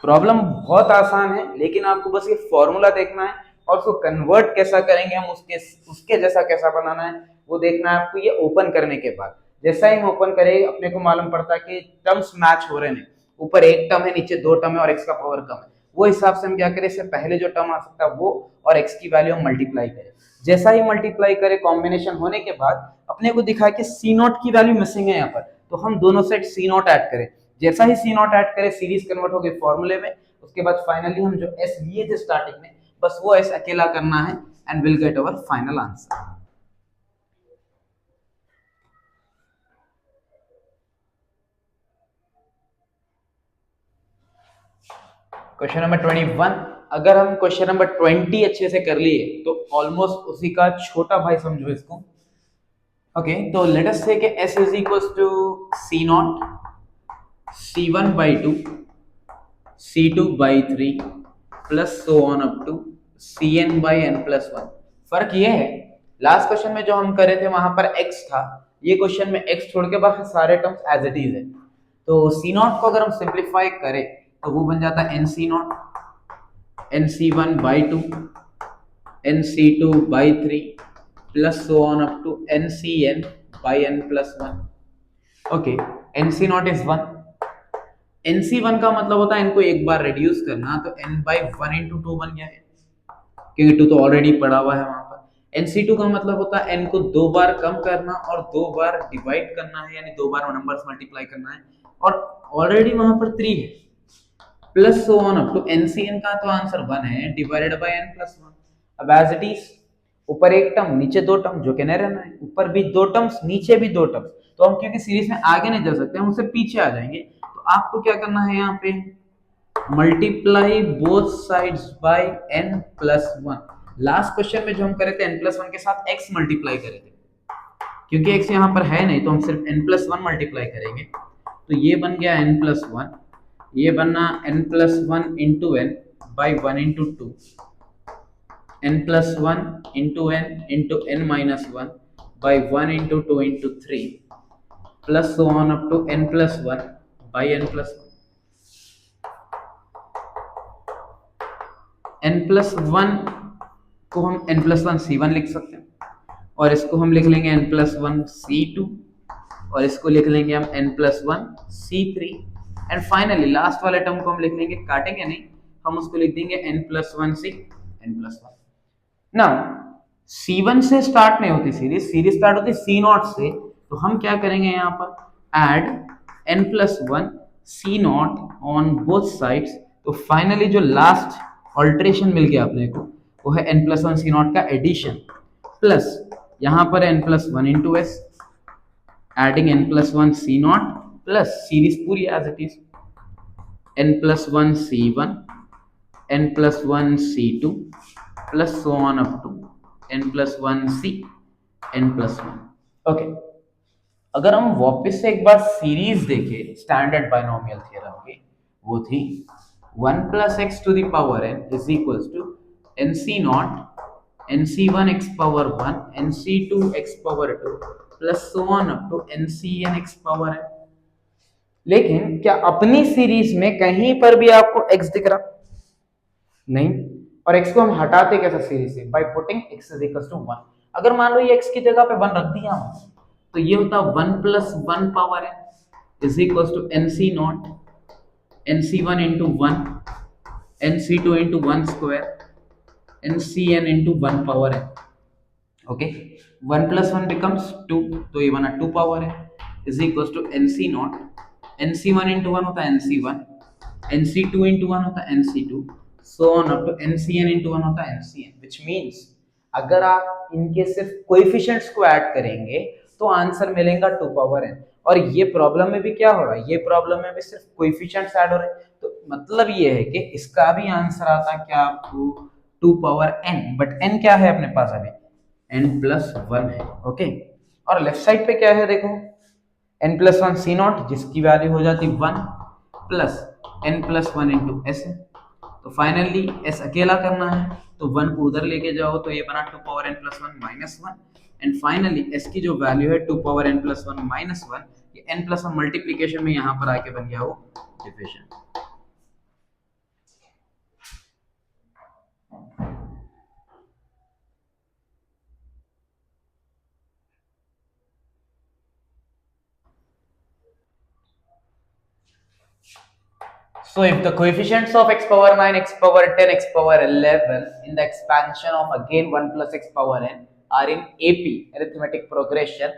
Speaker 1: Problem बहुत आसान है, लेकिन आपको बस ये फॉर्मूला देखना है और उसको कन्वर्ट कैसा करेंगे हम, उसके जैसा कैसा बनाना है वो देखना है आपको। ये ओपन करने के बाद जैसा ही हम ओपन करेंगे अपने को मालूम पड़ता है कि टर्म्स मैच हो रहे हैं, ऊपर एक टर्म है नीचे दो टर्म है और एक्स का पावर कम है, वो हिसाब से हम क्या करें, इससे पहले जो टर्म आ सकता है वो और एक्स की वैल्यू हम मल्टीप्लाई करें। जैसा ही मल्टीप्लाई करें कॉम्बिनेशन होने के बाद अपने को दिखा कि सी नॉट की वैल्यू मिसिंग है यहाँ पर, तो हम दोनों साइड सी नॉट ऐड करें। जैसा ही सी नॉट ऐड करें सीरीज कन्वर्ट हो गई फॉर्मूले में, उसके बाद फाइनली हम जो एस लिए थे स्टार्टिंग में बस वो एस अकेला करना है and will get our final answer. Question number 21, अगर हम क्वेश्चन नंबर 20 अच्छे से कर लिए तो ऑलमोस्ट उसी का छोटा भाई समझो इसको। ओके, तो लेट अस से कि s is equals to c not c1 by two c2 by three plus so on up to cn by n plus one. फर्क ये है लास्ट क्वेश्चन में जो हम करे थे वहां पर x था, ये क्वेश्चन में x छोड़ के बाकी सारे टर्म्स एज इट इज है। तो c नॉट को अगर हम सिंप्लीफाई करें तो वो बन जाता है nc not nc1 by two nc2 by three plus so on up to ncn by n plus 1. Okay, nc not is 1, nc1 का मतलब होता है n को एक बार रिड्यूस करना, तो n by 1 into 2 बन गया है, क्योंकि 2 तो ऑलरेडी पड़ा हुआ है वहां पर। nc2 का मतलब होता है n को दो बार कम करना और दो बार डिवाइड करना है, यानी दो बार नंबर्स मल्टीप्लाई करना है, और ऑलरेडी वहां पर 3 है, plus so on up to ncn का तो आंसर 1 है डिवाइडेड बाय n plus 1। अब एज इट इज, ऊपर एक टर्म नीचे दो टर्म, जो कि नहीं रहना है, ऊपर भी दो टर्म्स नीचे भी दो टर्म्स, तो हम क्योंकि सीरीज में आगे नहीं जा सकते, हम उससे पीछे आ जाएंगे। तो आपको क्या करना है, यहाँ पे multiply both sides by n plus 1। Last question में जो हम करे थे n plus 1 के साथ x मल्टीप्लाई करे थे, क्योंकि x यहाँ पर है नहीं तो हम सिर्फ n plus 1 मल्टीप्लाई करेंगे, तो ये बन गया n plus 1, ये बनना n plus 1 into n by 1 into 2, n plus 1 into n minus 1 by 1 into 2 into 3 plus so on up to n plus 1 by n plus 1। n plus 1 को हम n plus 1 c1 लिख सकते हैं, और इसको हम लिख लेंगे n plus 1 c2, और इसको लिख लेंगे हम n plus 1 c3, and finally last वाले टर्म को हम लिख लेंगे, काटेंगे नहीं, हम उसको लिख देंगे n plus 1 c n plus 1। Now c1 से स्टार्ट नहीं होती सीरीज, सीरीज स्टार्ट होती c0 से, तो हम क्या करेंगे यहाँ पर add n plus 1 c0 on both sides, तो फाइनली जो लास्ट ऑल्ट्रेशन मिल गया अपने को वो है n plus 1 c0 का एडिशन, प्लस यहाँ पर n plus 1 into s, adding n plus 1 c0 plus series पूरी as it is n plus 1 c1 n plus 1 c2 plus so on up to n plus 1 c n plus 1। Okay, अगर हम वापस से एक बार series देखें standard binomial theorem की, वो थी 1 plus x to the power n is equals to nc0 nc1 x power 1 nc2 x power 2 plus so on up to ncn x power n। लेकिन क्या अपनी सीरीज में कहीं पर भी आपको x दिख रहा? नहीं। और x को हम हटाते कैसे सीरीज से? By putting x is equal to 1। अगर मान लो ये x की जगह पे 1 रख दिया हम, तो ये होता 1 plus 1 power n is equal to nc0 nc1 into 1 nc2 into 1 square ncn into 1 power n। Okay, 1 plus 1 becomes 2, तो ये बना 2 power n is equal to nc0 nc1 into 1 होता है nc1 nc2 into 1 होता है nc2 so on up to ncn into 1 होता है ncn, which means अगर आप इनके सिर्फ कोएफिशिएंट्स को ऐड करेंगे तो आंसर मिलेगा 2 पावर n। और ये प्रॉब्लम में भी क्या हो रहा है, ये प्रॉब्लम में भी सिर्फ कोएफिशिएंट्स ऐड हो रहे हैं, तो मतलब ये है कि इसका भी आंसर आता क्या आपको 2 पावर n, बट n क्या है अपने पास अभी n plus 1 है। ओके, और लेफ्ट साइड पे क्या है देखो, n plus 1 c0 जिसकी वैल्यू हो जाती 1 plus n plus 1 into s, तो फाइनली s अकेला करना है तो 1 को उधर लेके जाओ, तो ये बना 2 power n plus 1 minus 1, and finally s की जो वैल्यू है 2 पावर n plus 1 minus 1, ये n plus 1 मल्टीप्लिकेशन में यहाँ पर आके बन गया वो division. So if the coefficients of x power 9, x power 10, x power 11 in the expansion of again 1 plus x power n are in AP arithmetic progression,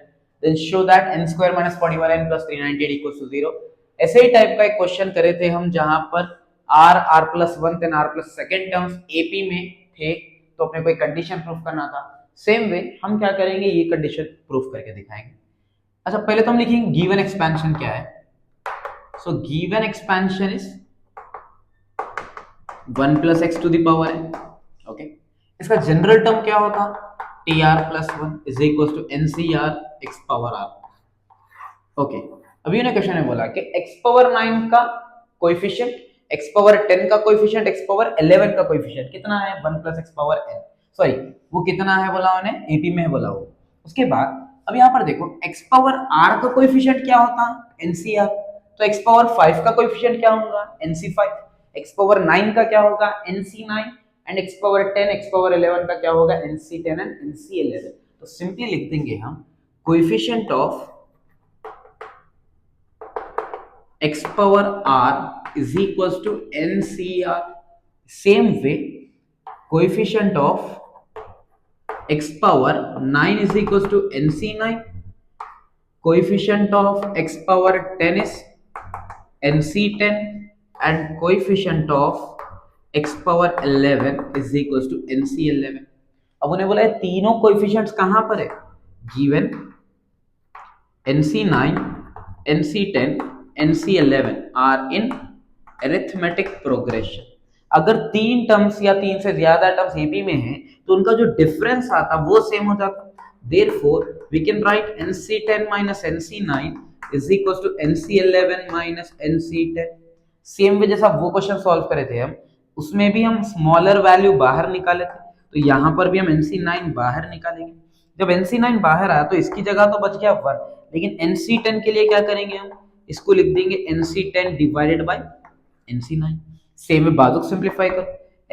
Speaker 1: then show that n square minus 41n plus 398 equals to 0। ऐसे ही type का एक question करे थे हम जहां पर r plus 1 then r plus second terms AP में थे, तो अपने को एक कंडीशन प्रूफ करना था। सेम वे हम क्या करेंगे, ये कंडीशन प्रूफ करके दिखाएंगे। अच्छा, पहले तो हम लिखेंगे गिवन एक्सपेंशन क्या है। So given expansion is 1 plus x to the power n। Okay, इसका जनरल टर्म क्या होता, tr plus 1 is equals to ncr x power r। Okay, अभी ने क्वेश्चन में बोला कि x पावर 9 का कोएफिशिएंट, x पावर 10 का कोएफिशिएंट, x पावर 11 का कोएफिशिएंट कितना है, 1 plus x power n। Sorry, वो कितना है बोला उन्हें, एपी में है बोला वो। उसके बाद अब यहाँ पर देखो x पावर r का कोएफिशिएंट क्या होता, ncr, तो x पावर 5 का कोएफिशिएंट क्या होगा, nc5, x पावर 9 का क्या होगा, nc9, and x power 10, x power 11 का क्या होगा, nc10 एंड nc11। तो सिंपली लिख देंगे हम coefficient of x power r is equals to NCR. Same way, coefficient of x power 9 is equals to NC9. Coefficient of x power 10 is NC10, and coefficient of x power 11 is equals to NC11. अब उन्हें बोला है तीनों coefficients कहां पर है, given NC9, NC10, NC11 are in arithmetic progression. अगर तीन टर्म्स या तीन से ज्यादा टर्म्स एबी में हैं तो उनका जो डिफरेंस आता वो सेम हो जाता. Therefore, we can write NC10 minus NC9 is equals to NC11 minus NC10. Same way जैसा वो क्वेश्चन सॉल्व करे थे हम, उसमें भी हम स्मॉलर वैल्यू बाहर निकाले थे, तो यहाँ पर भी हम NC9 बाहर निकालेंगे. जब NC9 बाहर आया तो इसकी जगह तो बच गया 1, लेकिन NC10 के लिए क्या करेंगे हम, इसको लिख देंगे NC10 divided by NC9. Same में बाजू सिंप्लीफाई करो,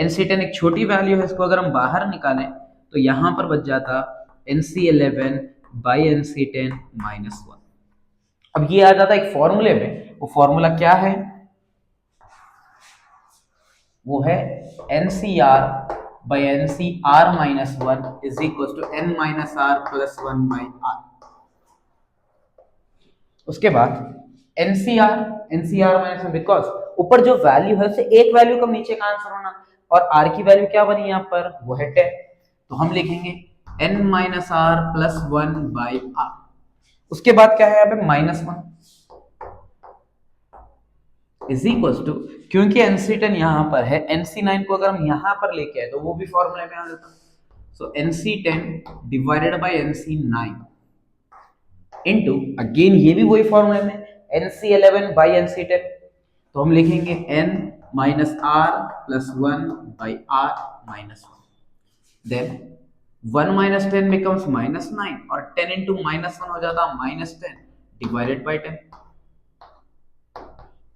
Speaker 1: NC10 एक छोटी वैल्यू है, इसको अगर हम बाहर निकालें तो यहाँ पर बच जाता NC11 by NC10 minus 1. अब ये आ जाता एक फॉर्मूले में, वो फॉर्मूला क्या है, वो है NCR by NCR minus 1 is equals to N minus R plus 1 by R. उसके बाद NCR माइनस, बिकॉज ऊपर जो वैल्यू है उससे एक वैल्यू कम नीचे का आंसर होना, और R की वैल्यू क्या बनी यहाँ पर, वो है 10, तो हम लिखेंगे N minus R plus 1 by R. उसके बाद क्या है यहाँ पे -1 इज इक्वल टू, क्योंकि NC10 यहाँ पर है, NC9 को अगर हम यहाँ पर लेके आए तो वो भी फॉर्मूले में आ जाता. सो NC10 divided by NC9 into, again ये भी वही फॉर्मूले में, NC11 बाई NC10, तो हम लिखेंगे N minus R plus 1 by R minus 1. Then 1 minus 10 becomes -9 और 10 इंटू -1 हो जाता -10 divided by 10.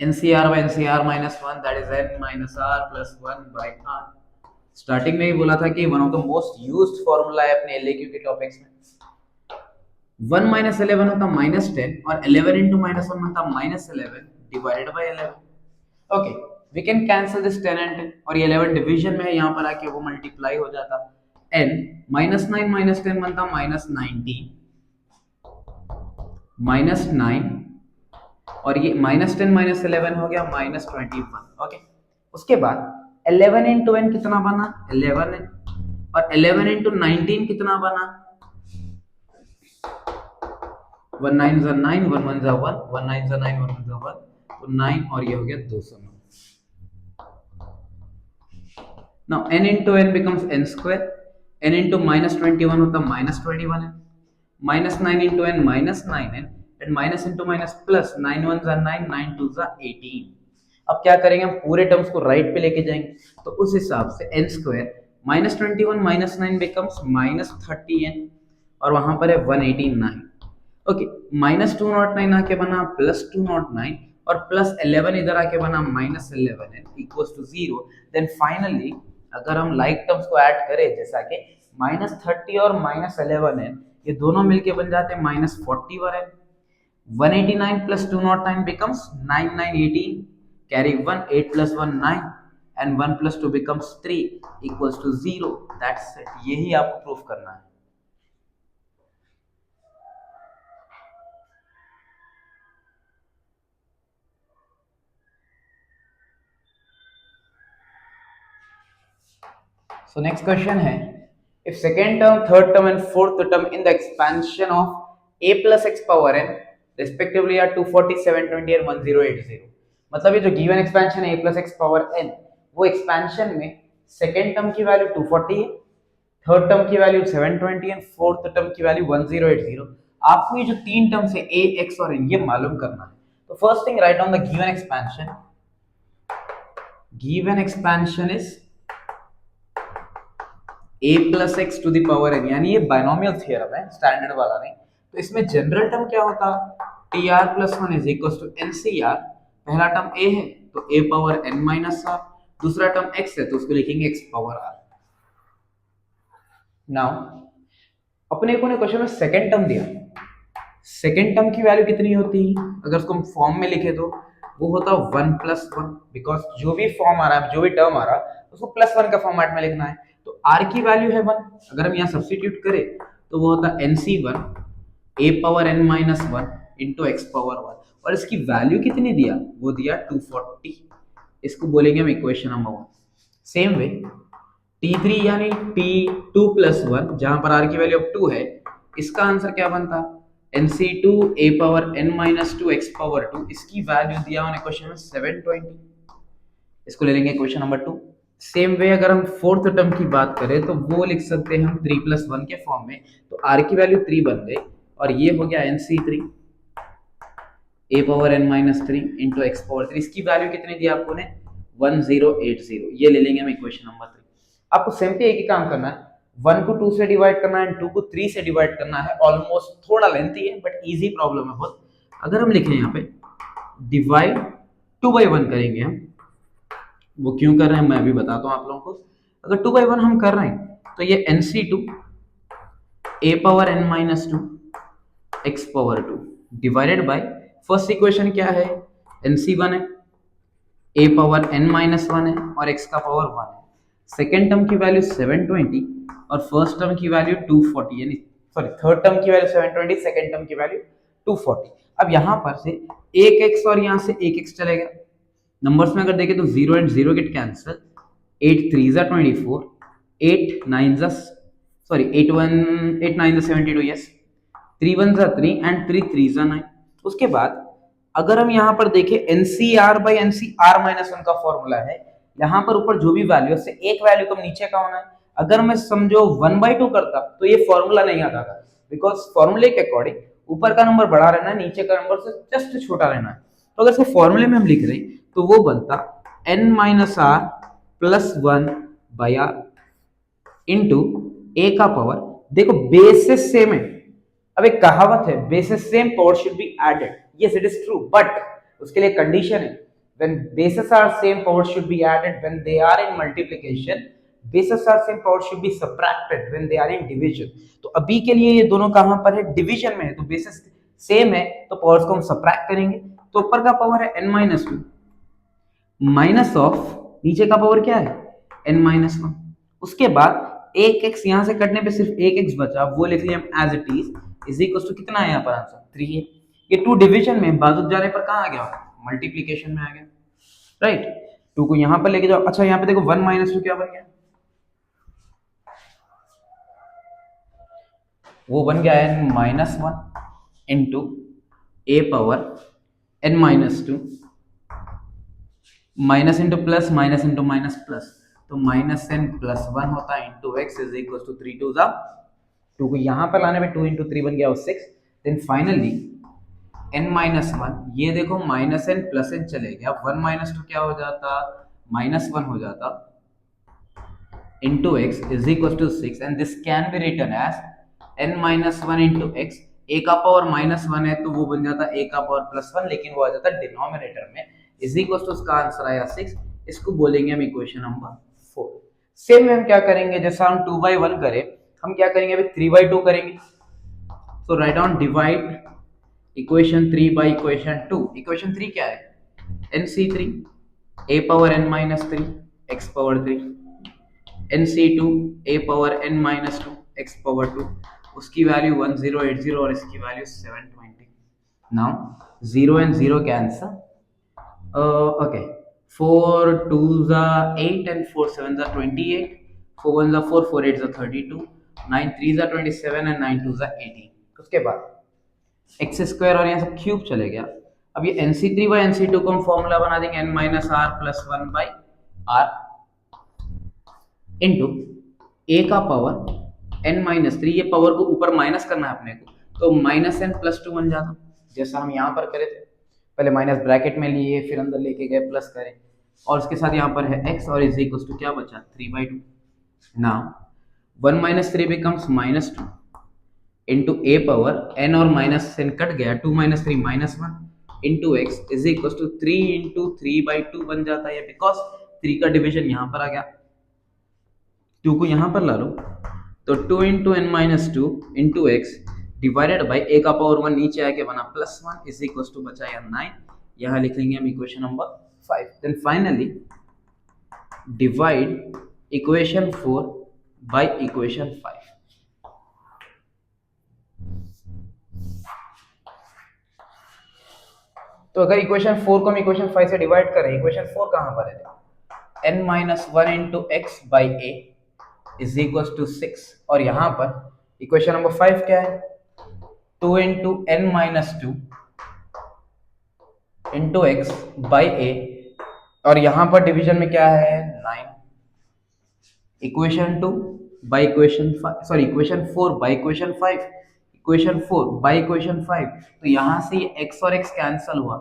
Speaker 1: NCR by NCR minus 1, that is N minus R plus 1 by R. Starting में ही बोला था कि one of the most used formula है अपने LAQ के टॉपिक्स में. 1 minus 11 होता -10 और 11 into -1 होता -11 divided by 11. Okay, we can cancel this 10 and 10, और ये 11 डिवीजन में है, यहाँ पर आके वो मल्टीप्लाई हो जाता. n -9 minus 10 बनता -19 -9, और ये -10 -11 हो गया -21. ओके, उसके बाद 11 into n कितना बना, 11n, और 11 into 19 कितना बना, 1 9 जा 9, 1 1 जा 1, 1 9 जा 9, 1 1 जा 1, तो 9, और ये हो गया 209. Now n into n becomes n square, n into -21 होता -21n, -9 into n -9n, and minus into minus plus, 9 1 जा 9, 9 2 जा 18. अब क्या करेंगे, हम पूरे टर्म्स को राइट पे लेके जाएंगे, तो उस हिसाब से n स्क्वायर -21 -9 becomes -30n, और वहां पर है 189. ओके, -209 आके बना +209, और +11 इधर आके बना -11n equals to 0. Then finally अगर हम लाइक टर्म्स को ऐड करें, जैसा कि -30 और -11n, ये दोनों मिलके बन जाते हैं -41n. 189 plus 209 becomes 9918, carry 1, 8 plus 1 9, and 1 plus 2 becomes 3 equals to 0. That's it. यही आपको प्रूफ करना है. So next question है, if second term, third term and fourth term in the expansion of a plus x power n respectively are 240, 720 और 1080. मतलब ये जो given expansion है a plus x power n, वो एक्सपेंशन में सेकेंड टर्म की value 240 है, थर्ड टर्म की वैल्यू 720 है, फोर्थ टर्म की वैल्यू 1080. आपको ये जो तीन टर्म्स है a, x और n, ये मालूम करना है. तो first thing, write down the given expansion. Given expansion is a plus x to the power n, यानी ये बाइनोमियल थ्योरम है, स्टैंडर्ड वाला नहीं. तो इसमें जनरल टर्म क्या होता, tr plus 1 is equals to ncr. पहला टर्म a है तो a power n minus r, दूसरा टर्म x है तो उसको लिखेंगे x पावर r. नाउ अपने को ने क्वेश्चन में सेकंड टर्म दिया, सेकंड टर्म की वैल्यू कितनी होती है, अगर उसको हम फॉर्म में लिखे तो वो होता 1+1, बिकॉज जो भी फॉर्म आ रहा है, जो भी टर्म आ रहा है उसको +1 का फॉर्मेट में लिखना है। तो r की वैल्यू है 1, अगर हम यहाँ सब्स्टिट्यूट करें तो वो होता nc1 a⁻n-1 इंटू x⁻1, और इसकी वैल्यू कितनी दिया, वो दिया 240, इसको बोलेंगे हम इक्वेशन नंबर 1। सेम वे T3 यानी T2+1, जहां पर r की वैल्यू अब 2 है, इसका आंसर क्या बनता, nc2 a⁻n-2 x⁻2, इसकी वैल्यू दिया उन्हें क्वेश्चन में 720, इसको ले लेंगे क्वेश्चन नंबर 2। सेम वे अगर हम फोर्थ टर्म की बात करें तो वो लिख सकते हैं हम 3+1 के फॉर्म में, तो r की वैल्यू 3 बन गई और ये हो गया nc3 a⁻n-3 इंटू x⁻3, इसकी वैल्यू कितनी दी आपको ने 1080, ये ले लेंगे हम इक्वेशन नंबर 3। आपको सिंपली एक ही काम करना है, 1 को 2 से डिवाइड करना है, 2 को 3 से डिवाइड करना है। ऑलमोस्ट थोड़ा लेंथी है बट इजी प्रॉब्लम है बहुत। अगर हम लिखें यहाँ पे डिवाइड 2/1 करेंगे हम, वो क्यों कर रहे हैं मैं भी बताता हूँ आप लोगों को। अगर 2/1 हम कर रहे हैं तो ये nc2 a⁻n-2 x⁻2 divided by, first equation क्या है, nc1 है, a⁻n-1 है और x का पावर 1 है। सेकेंड टर्म की वैल्यू 720 और फर्स्ट टर्म की वैल्यू 240, यानी सॉरी थर्ड टर्म की वैल्यू 720, सेकेंड टर्म की वैल्यू 240। अब यहां पर से एक x और यहां से एक x चलेगा, नंबर्स में अगर देखें तो 0 एंड 0 गेट कैंसिल, 8 3 जा 24, 8 9 जा सॉरी 8 9 जा 72, यस 3 1 जा 3 एंड 3 3 जा 9। उसके बाद अगर हम यहाँ पर देखें NCR/NCR-1 का फॉर्मूला है, यहाँ पर ऊपर जो भी वैल्यू है एक वैल्यू कम नीचे का होना है। अगर मैं समझो 1/2 करता तो ये फॉर्मूला नहीं आता था, बिकॉज फॉर्मूले के अकॉर्डिंग ऊपर का नंबर बड़ा रहना है, नीचे का नंबर से जस्ट छोटा रहना है। तो अगर इसको फॉर्मूले में हम लिख रहे हैं तो वो बनता n-r+1/r इंटू a का पावर, देखो बेसिस सेम है। अब एक कहावत है, bases same power should be added, yes it is true, but उसके लिए कंडीशन है, when bases are same power should be added, when they are in multiplication bases are same power should be subtracted when they are in division। तो अभी के लिए ये दोनों कहां पर है, डिवीजन में है, तो बेसिस सेम है तो पावर्स को हम सब्ट्रैक्ट करेंगे। तो ऊपर का पावर है n-2 माइनस ऑफ नीचे का पावर क्या है n-1, उसके बाद एक x यहां से कटने पे सिर्फ एक x बचा, वो लिख लिया हम as it is equal to कितना है यहाँ पर आंसर 3 है। ये 2 डिवीजन में बाजू जाने पर कहां आ गया, मल्टीप्लिकेशन में आ गया, राइट। 2 को यहां पर लेके जाओ, अच्छा यहां पे देखो 1-2 क्या बन गया, वो बन गया n-1 into a⁻n-2 minus into plus minus into minus plus, तो -n+1 होता है into x is equal to 3 2 2 को यहां पर लाने पे 2 इंटू 3 बन गया 6। देन फाइनली n-1, ये देखो -n प्लस n चले गया, 1-2 क्या हो जाता, -1 हो जाता into x is equal to 6, and this can be written as n-1 into x। a का पावर -1 है तो वो बन जाता a का पावर +1, लेकिन वो आ जाता डिनोमिनेटर में, इज इक्वल टू उसका आंसर आया 6। इसको बोलेंगे हम इक्वेशन नंबर 4। सेम में हम क्या करेंगे, जैसा हम 2/1 करें, हम क्या करेंगे अभी 3/2 करेंगे। तो right on divide equation 3 by equation 2। Equation 3 क्या है, nc3 a⁻n-3 x⁻3, nc2 a⁻n-2 x⁻2, उसकी वैल्यू 1080 और इसकी value 720। Now 0 and 0 cancel, okay, 4 2s are 8 and 4 7s are 28, 4 1s are 4, 4 8s are 32, 9 3s are 27 and 9 2s are 18। उसके बाद x square और यहाँ से क्यूब चले गया। अब ये nc3/nc2 को हम फॉर्मूला बना देंगे n-r+1/r इंटू a का पावर n-3, ये पावर को ऊपर माइनस करना है अपने को, तो -n+2 बन जाता, जैसा हम यहाँ पर करे थे, पहले माइनस ब्रैकेट में लिए फिर अंदर लेके गए प्लस करें, और उसके साथ यहाँ पर है x और इज इक्वल टू क्या बचा 3/2। Now 1 - 3 becomes -2 into a power n और माइनस n कट गया, 2 - 3 -1 into x is equal to 3 into 3/2 बन जाता है, बिकॉज 3 का डिवीजन यहाँ पर आ गया। 2 को यहाँ पर ला लो तो 2 into N minus two into X divided by A का पावर 1 नीचे आके बना +1 इज इक्वल टू बचा या 9। यहाँ लिख लेंगे हम equation number 5। Then finally divide equation 4 by equation 5। तो अगर इक्वेशन 4 को हम इक्वेशन 5 से डिवाइड करें, इक्वेशन 4 कहां पर है, n minus one into x by a is equal to 6, और यहां पर इक्वेशन नंबर 5 क्या है, 2 into N minus two into x by A, और यहां पर डिवीजन में क्या है 9। Equation 2 by equation 5, sorry equation 4 by equation 5, equation 4 by equation 5। तो यहां से x और x कैंसिल हुआ,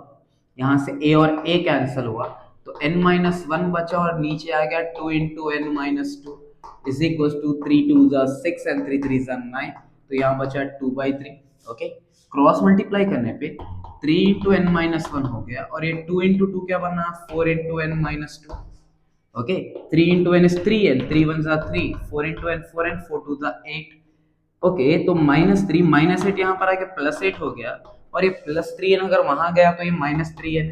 Speaker 1: यहां से a और a कैंसिल हुआ, तो n माइनस वन बचा और नीचे आ गया 2 into N minus two is equal to 3 2 6 and 3 3 9। तो यहाँ बचा 2/3। ओके, क्रॉस मल्टीप्लाई करने पे 3 इंटू एन माइनस वन हो गया, और ये 2 इंटू टू क्या बना 4 into N minus two. Okay, 3 into n is 3n, 3 1 3, 4 into n 4n, 4 2 8। Okay, तो -3 -8 यहाँ पर आके +8 हो गया, और ये +3n अगर वहां गया तो ये -3n,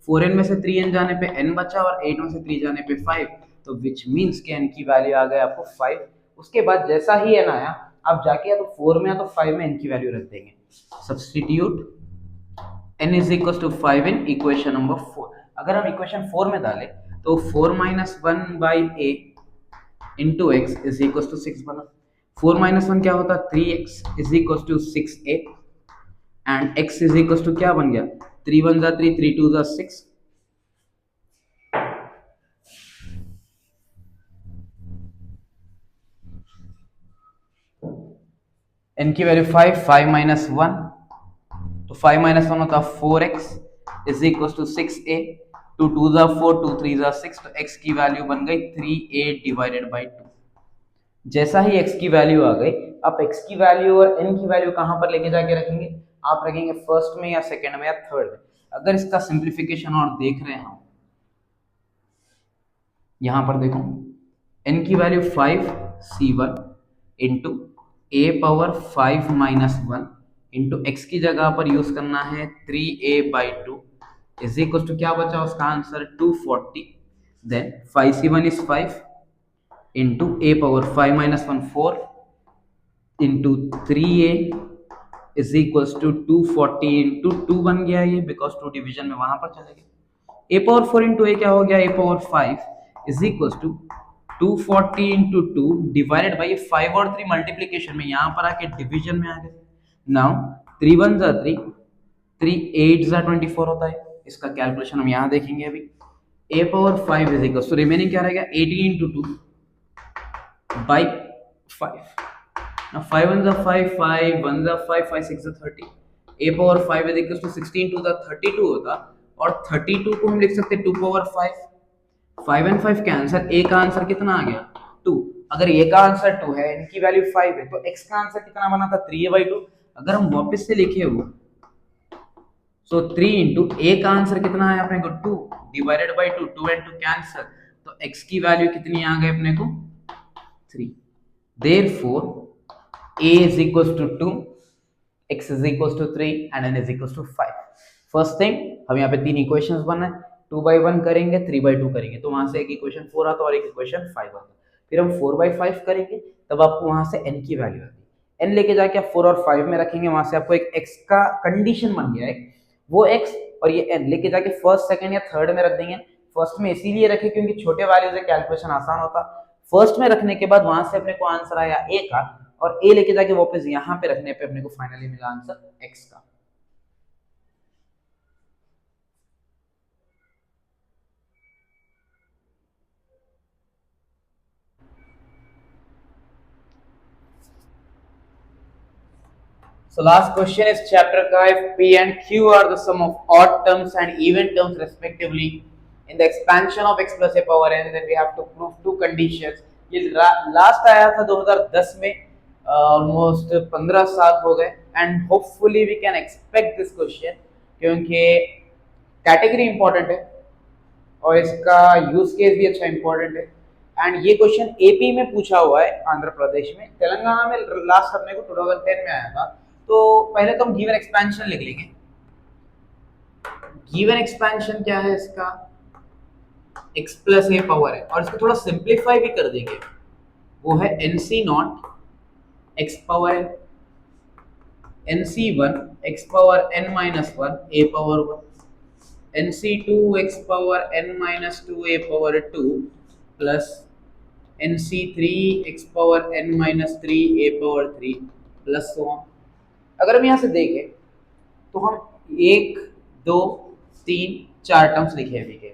Speaker 1: 4n में से 3n जाने पे n बचा और 8 में से 3 जाने पे 5, तो विच मीन्स के n की वैल्यू आ गई आपको 5। उसके बाद जैसा ही n आया, आप जाके या तो 4 में या तो 5 में n की वैल्यू रख देंगे। Substitute n is equal to 5 in equation number 4। अगर हम इक्वेशन 4 में डालें तो 4 minus one by a into x is equal to 6 बना। 4 माइनस वन क्या होता है 3x is equal to 6a, and x is equal to क्या बन गया 3 1 3, 3 2 6। n की वैल्यू 5, 5 माइनस वन, तो 5 माइनस वन होता 4x is equal to 6a, 2 2 4, 2 3 6, तो x की वैल्यू बन गई 3a डिवाइडेड बाई 2। जैसा ही x की वैल्यू आ गई, आप x की वैल्यू और n की वैल्यू कहां पर लेके जाके रखेंगे, आप रखेंगे फर्स्ट में या सेकंड में या थर्ड में। अगर इसका सिंप्लीफिकेशन और देख रहे हैं हम, यहां पर देखो n की वैल्यू 5c1 इंटू ए power 5 minus one into X की जगह पर यूज करना है 3a by 2 is equal to क्या बचा उसका answer 240। Then 5c1 is 5 into A power 5 minus one 4 into 3a is equal to 240 into 2 बन गया ये, बिकॉज 2 डिवीजन में वहां पर चले गए। a पावर 4 इंटू ए क्या हो गया, a power 5 is equal to 240 into 2 divided by 5 और 3 मल्टीप्लीकेशन में यहाँ पर आके डिवीजन में आ गए। नाउ 3 1 3, 3 8 24 होता है। इसका कैलकुलेशन हम यहाँ देखेंगे अभी। a power 5 is equal to remaining क्या रहेगा 18 into 2 by 5। Now 5 1 5, 5 1 5, 5 6 30, a power 5 is equal to 16 to the 32 होता, और 32 को हम लिख सकते 2 पावर 5। 5 एंड 5 का आंसर, a का आंसर कितना आ गया 2। अगर a का आंसर 2 है, n की वैल्यू 5 है, तो x का आंसर कितना बना था 3a/2। अगर हम वापस से लिखे वो, सो 3 इंटू a का आंसर कितना है अपने को 2 डिवाइडेड बाई 2, 2 and 2 कैंसिल, तो x की वैल्यू कितनी आ गई अपने को 3। Therefore a is equals to 2, x is equals to 3 and n is equals to 5। First thing, हम यहाँ पे तीन इक्वेशंस बना है, 2/1 करेंगे, 3/2 करेंगे, तो वहां से एक इक्वेशन 4 आता और एक इक्वेशन 5 आता। फिर हम 4/5 करेंगे, तब आपको वहां से n की वैल्यू आती। n लेके जाके आप 4 और 5 में रखेंगे, वहां से आपको एक x का कंडीशन बन गया है, वो x और ये n लेके जाके फर्स्ट सेकंड या थर्ड में रख देंगे। फर्स्ट में इसीलिए रखे क्योंकि छोटे वैल्यू से कैलकुलेशन आसान होता। फर्स्ट में रखने के बाद वहां से अपने को आंसर आया a का, और a लेके जाके वापस यहाँ पे रखने पे अपने को फाइनली मिला आंसर x का। So last question is chapter 5. P and Q are the sum of odd terms and even terms respectively in the expansion of x plus a power n. Then we have to prove two conditions. ये last आया था 2010 में, almost 15 साल हो गए, and hopefully we can expect this question, क्योंकि category important है और इसका यूज केस भी अच्छा इंपॉर्टेंट है। एंड ये क्वेश्चन एपी में पूछा हुआ है, आंध्र प्रदेश में, तेलंगाना में लास्ट अपने को 2010 में आया था। तो पहले तो हम गिवन एक्सपेंशन लिख लेंगे। गिवन एक्सपेंशन क्या है इसका, x प्लस ए पावर है, और इसको थोड़ा सिंप्लीफाई भी कर देंगे, वो है nc not x power n, nc1 x power n minus 1 a power 1, nc2 x power n minus 2 a power 2 plus nc3 x power n minus 3 a power 3 plus so on। अगर हम यहाँ से देखें तो हम 1 2 3 4 टर्म्स लिखे हैं, के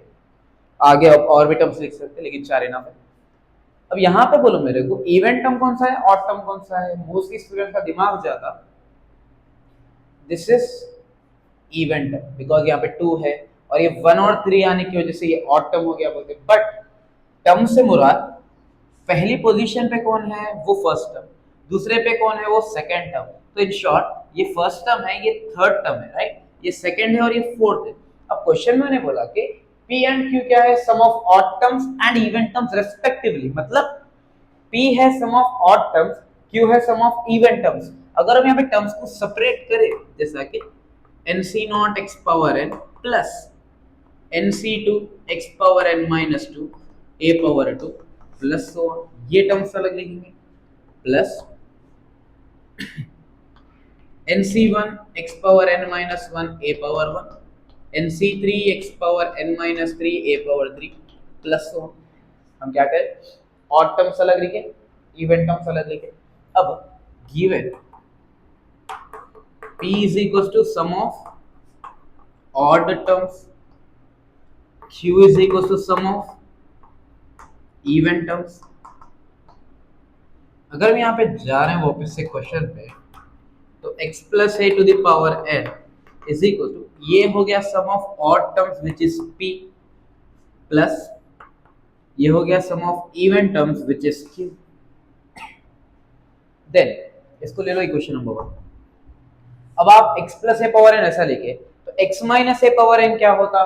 Speaker 1: आगे अब और भी टर्म्स लिख सकते हैं, लेकिन 4 इनफ है। अब यहाँ पे बोलो मेरे को इवेंट टर्म कौन सा है, ऑड टर्म कौन सा है, मोस्टली स्टूडेंट का दिमाग जाता this is event term, because यहाँ पे 2 है और ये 1 और 3 आने की वजह से ये ऑड टर्म हो गया बोलते। बट टर्म से मुराद पहली पोजीशन पे कौन है, वो फर्स्ट टर्म, दूसरे पे कौन है, वो सेकंड टर्म। तो इन शॉर्ट ये फर्स्ट टर्म है, ये थर्ड टर्म है, राइट, ये सेकंड है और ये फोर्थ है। अब क्वेश्चन में मैंने बोला कि P एंड Q क्या है, sum of odd terms and even terms respectively, मतलब P है sum of odd terms, Q है सम ऑफ इवन टर्म्स। अगर हम यहाँ पे टर्म्स को सेपरेट करें, जैसा कि nc not x power n plus nc2 x power n minus 2 a power 2 plus so on, ये टर्म्स अलग लिखेंगे, plus nc1 x power n minus 1 a power 1, nc3 x power n minus 3 a power 3 plus so on। हम क्या करें, odd terms अलग लिखे, even terms अलग लिखे। अब given p is equals to sum of odd terms, q is equals to sum of even terms। अगर हम यहाँ पे जा रहे हैं वापस से क्वेश्चन पे, तो x plus A to the power n is equal to, ये हो गया sum of odd terms which is p, plus ये हो गया sum of even terms which is q। Then इसको ले लो इक्वेशन नंबर 1। अब आप x plus A power n ऐसा लेके, तो x minus A power n क्या होता,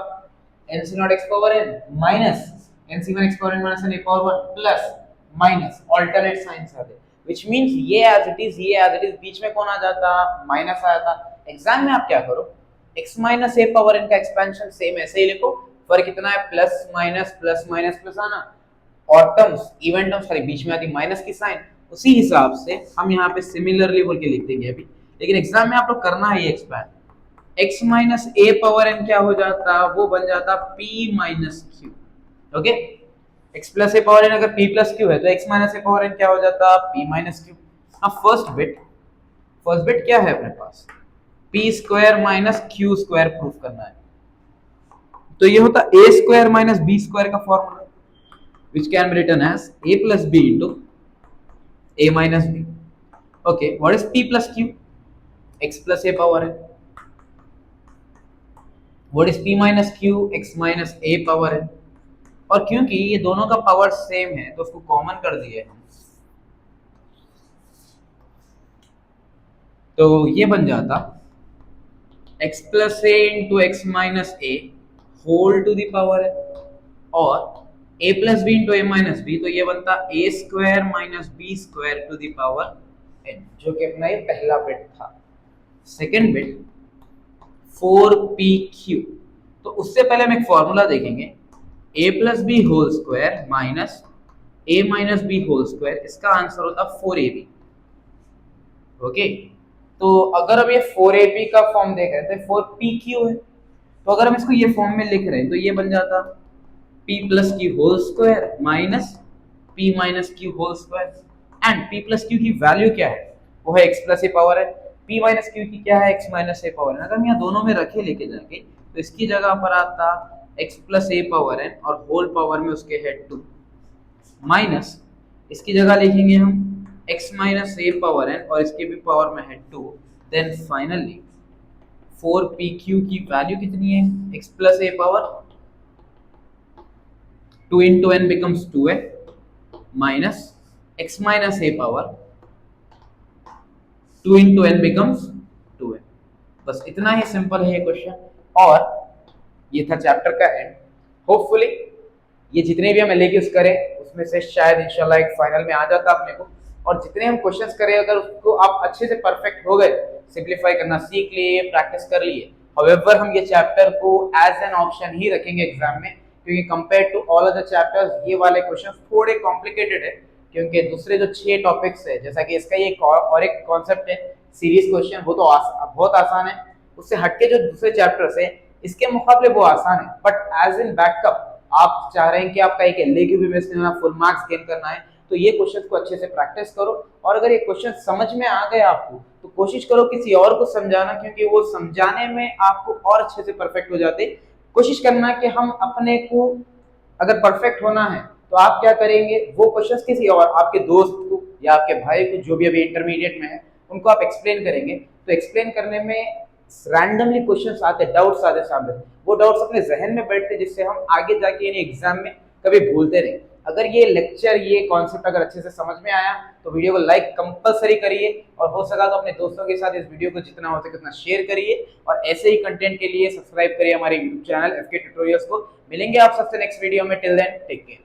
Speaker 1: nc not x power n minus nc1 x power n minus n a power 1 plus minus alternate science आते, व्हिच मींस ये as it is, ये as it is, बीच में कौन आ जाता, minus आ जाता। Exam में आप क्या करो, x minus A power n का एक्सपेंशन सेम ऐसे ही लिखो, फर्क कितना है, plus minus plus minus plus आना, ऑड टर्म्स इवन टर्म्स खाली बीच में आती माइनस की साइन, उसी हिसाब से हम यहाँ पे सिमिलरली बोल के लिख देंगे अभी। लेकिन एग्जाम में आप लोग करना है ये expand, x minus A power n क्या हो जाता, वो बन जाता p minus q। Okay, x plus A power n अगर p प्लस q है तो x minus A power n क्या हो जाता, p माइनस q। अब फर्स्ट बिट क्या है अपने पास, p square minus q square proof करना है, तो ये होता a square minus b square का formula, which can be written as a plus b into a minus b। okay, what is p plus q, x plus a power n। what is p minus q, x minus a power n। और क्योंकि ये दोनों का power same है तो उसको common कर दिए हम, तो ये बन जाता x plus a into x minus a whole to the power n, और a plus b into a minus b, तो ये बनता a square minus b square to the power n, जो कि अपना ये पहला बिट था। सेकेंड बिट 4pq, तो उससे पहले हम एक फॉर्मूला देखेंगे, a plus B whole square minus a minus b whole square, इसका आंसर होता 4ab। ओके, तो अगर हम ये 4ab का फॉर्म देख रहे हैं तो 4pq है, तो अगर हम इसको ये फॉर्म में लिख रहे हैं तो ये बन जाता p plus q whole square minus p minus q whole square, and p plus q की वैल्यू क्या है, वो है x plus A power n, p minus q की क्या है, x minus A power n। अगर हम यहाँ दोनों में रखे लेके जाके तो इसकी जगह पर आता x plus A power n और होल पावर में उसके है 2, माइनस इसकी जगह लिखेंगे हम x minus A power n और इसके भी पावर में है 2, देन फाइनली 4pq की वैल्यू कितनी है, x plus A power 2 into n becomes 2n minus x minus a power 2 into n becomes 2n। बस इतना ही सिंपल है ये क्वेश्चन, और ये था चैप्टर का एंड। होपफुली ये जितने भी हम एलएक्यूज करें उसमें से शायद इंशाल्लाह एक फाइनल में आ जाता अपने को। और जितने हम क्वेश्चंस करें अगर उसको आप अच्छे से परफेक्ट हो गए, सिंप्लीफाई करना सीख लिए, प्रैक्टिस कर लिए, हाउएवर हम ये चैप्टर को एज एन ऑप्शन ही रखेंगे एग्जाम में, क्योंकि compare to all other chapters ये वाले क्वेश्चंस थोड़े कॉम्प्लिकेटेड है, क्योंकि दूसरे जो 6 टॉपिक्स है जैसा कि इसका ये और एक कॉन्सेप्ट है सीरीज क्वेश्चन, वो तो बहुत आसान है। उससे हटके जो दूसरे चैप्टर्स है इसके मुकाबले वो आसान है, बट एज इन बैकअप आप चाह रहे हैं कि आपका एक एलएक्यू भी मिस नहीं होना, फुल मार्क्स गेन करना है, तो ये क्वेश्चन को अच्छे से प्रैक्टिस करो। और अगर ये क्वेश्चन समझ में आ गए आपको तो कोशिश करो किसी और को समझाना, क्योंकि वो समझाने में आपको और अच्छे से परफेक्ट हो जाते। कोशिश करना कि हम अपने को अगर परफेक्ट होना है तो आप क्या करेंगे, वो क्वेश्चंस किसी और आपके दोस्त को या आपके भाई को जो भी अभी इंटरमीडिएट में है उनको आप एक्सप्लेन करेंगे, तो एक्सप्लेन करने में रैंडमली क्वेश्चंस आते, डाउट्स आते सामने, वो डाउट्स अपने जहन में बैठते जिससे हम आगे जाके यानी एग्जाम में कभी भूलते नहीं। अगर ये लेक्चर ये कॉन्सेप्ट अगर अच्छे से समझ में आया तो वीडियो को लाइक कंपलसरी करिए, और हो सका तो अपने दोस्तों के साथ इस वीडियो को जितना हो सके उतना शेयर करिए, और ऐसे ही कंटेंट के लिए सब्सक्राइब करिए हमारे यूट्यूब चैनल एफके ट्यूटोरियल्स को। मिलेंगे आप सबसे नेक्स्ट वीडियो में, टिल देन टेक केयर।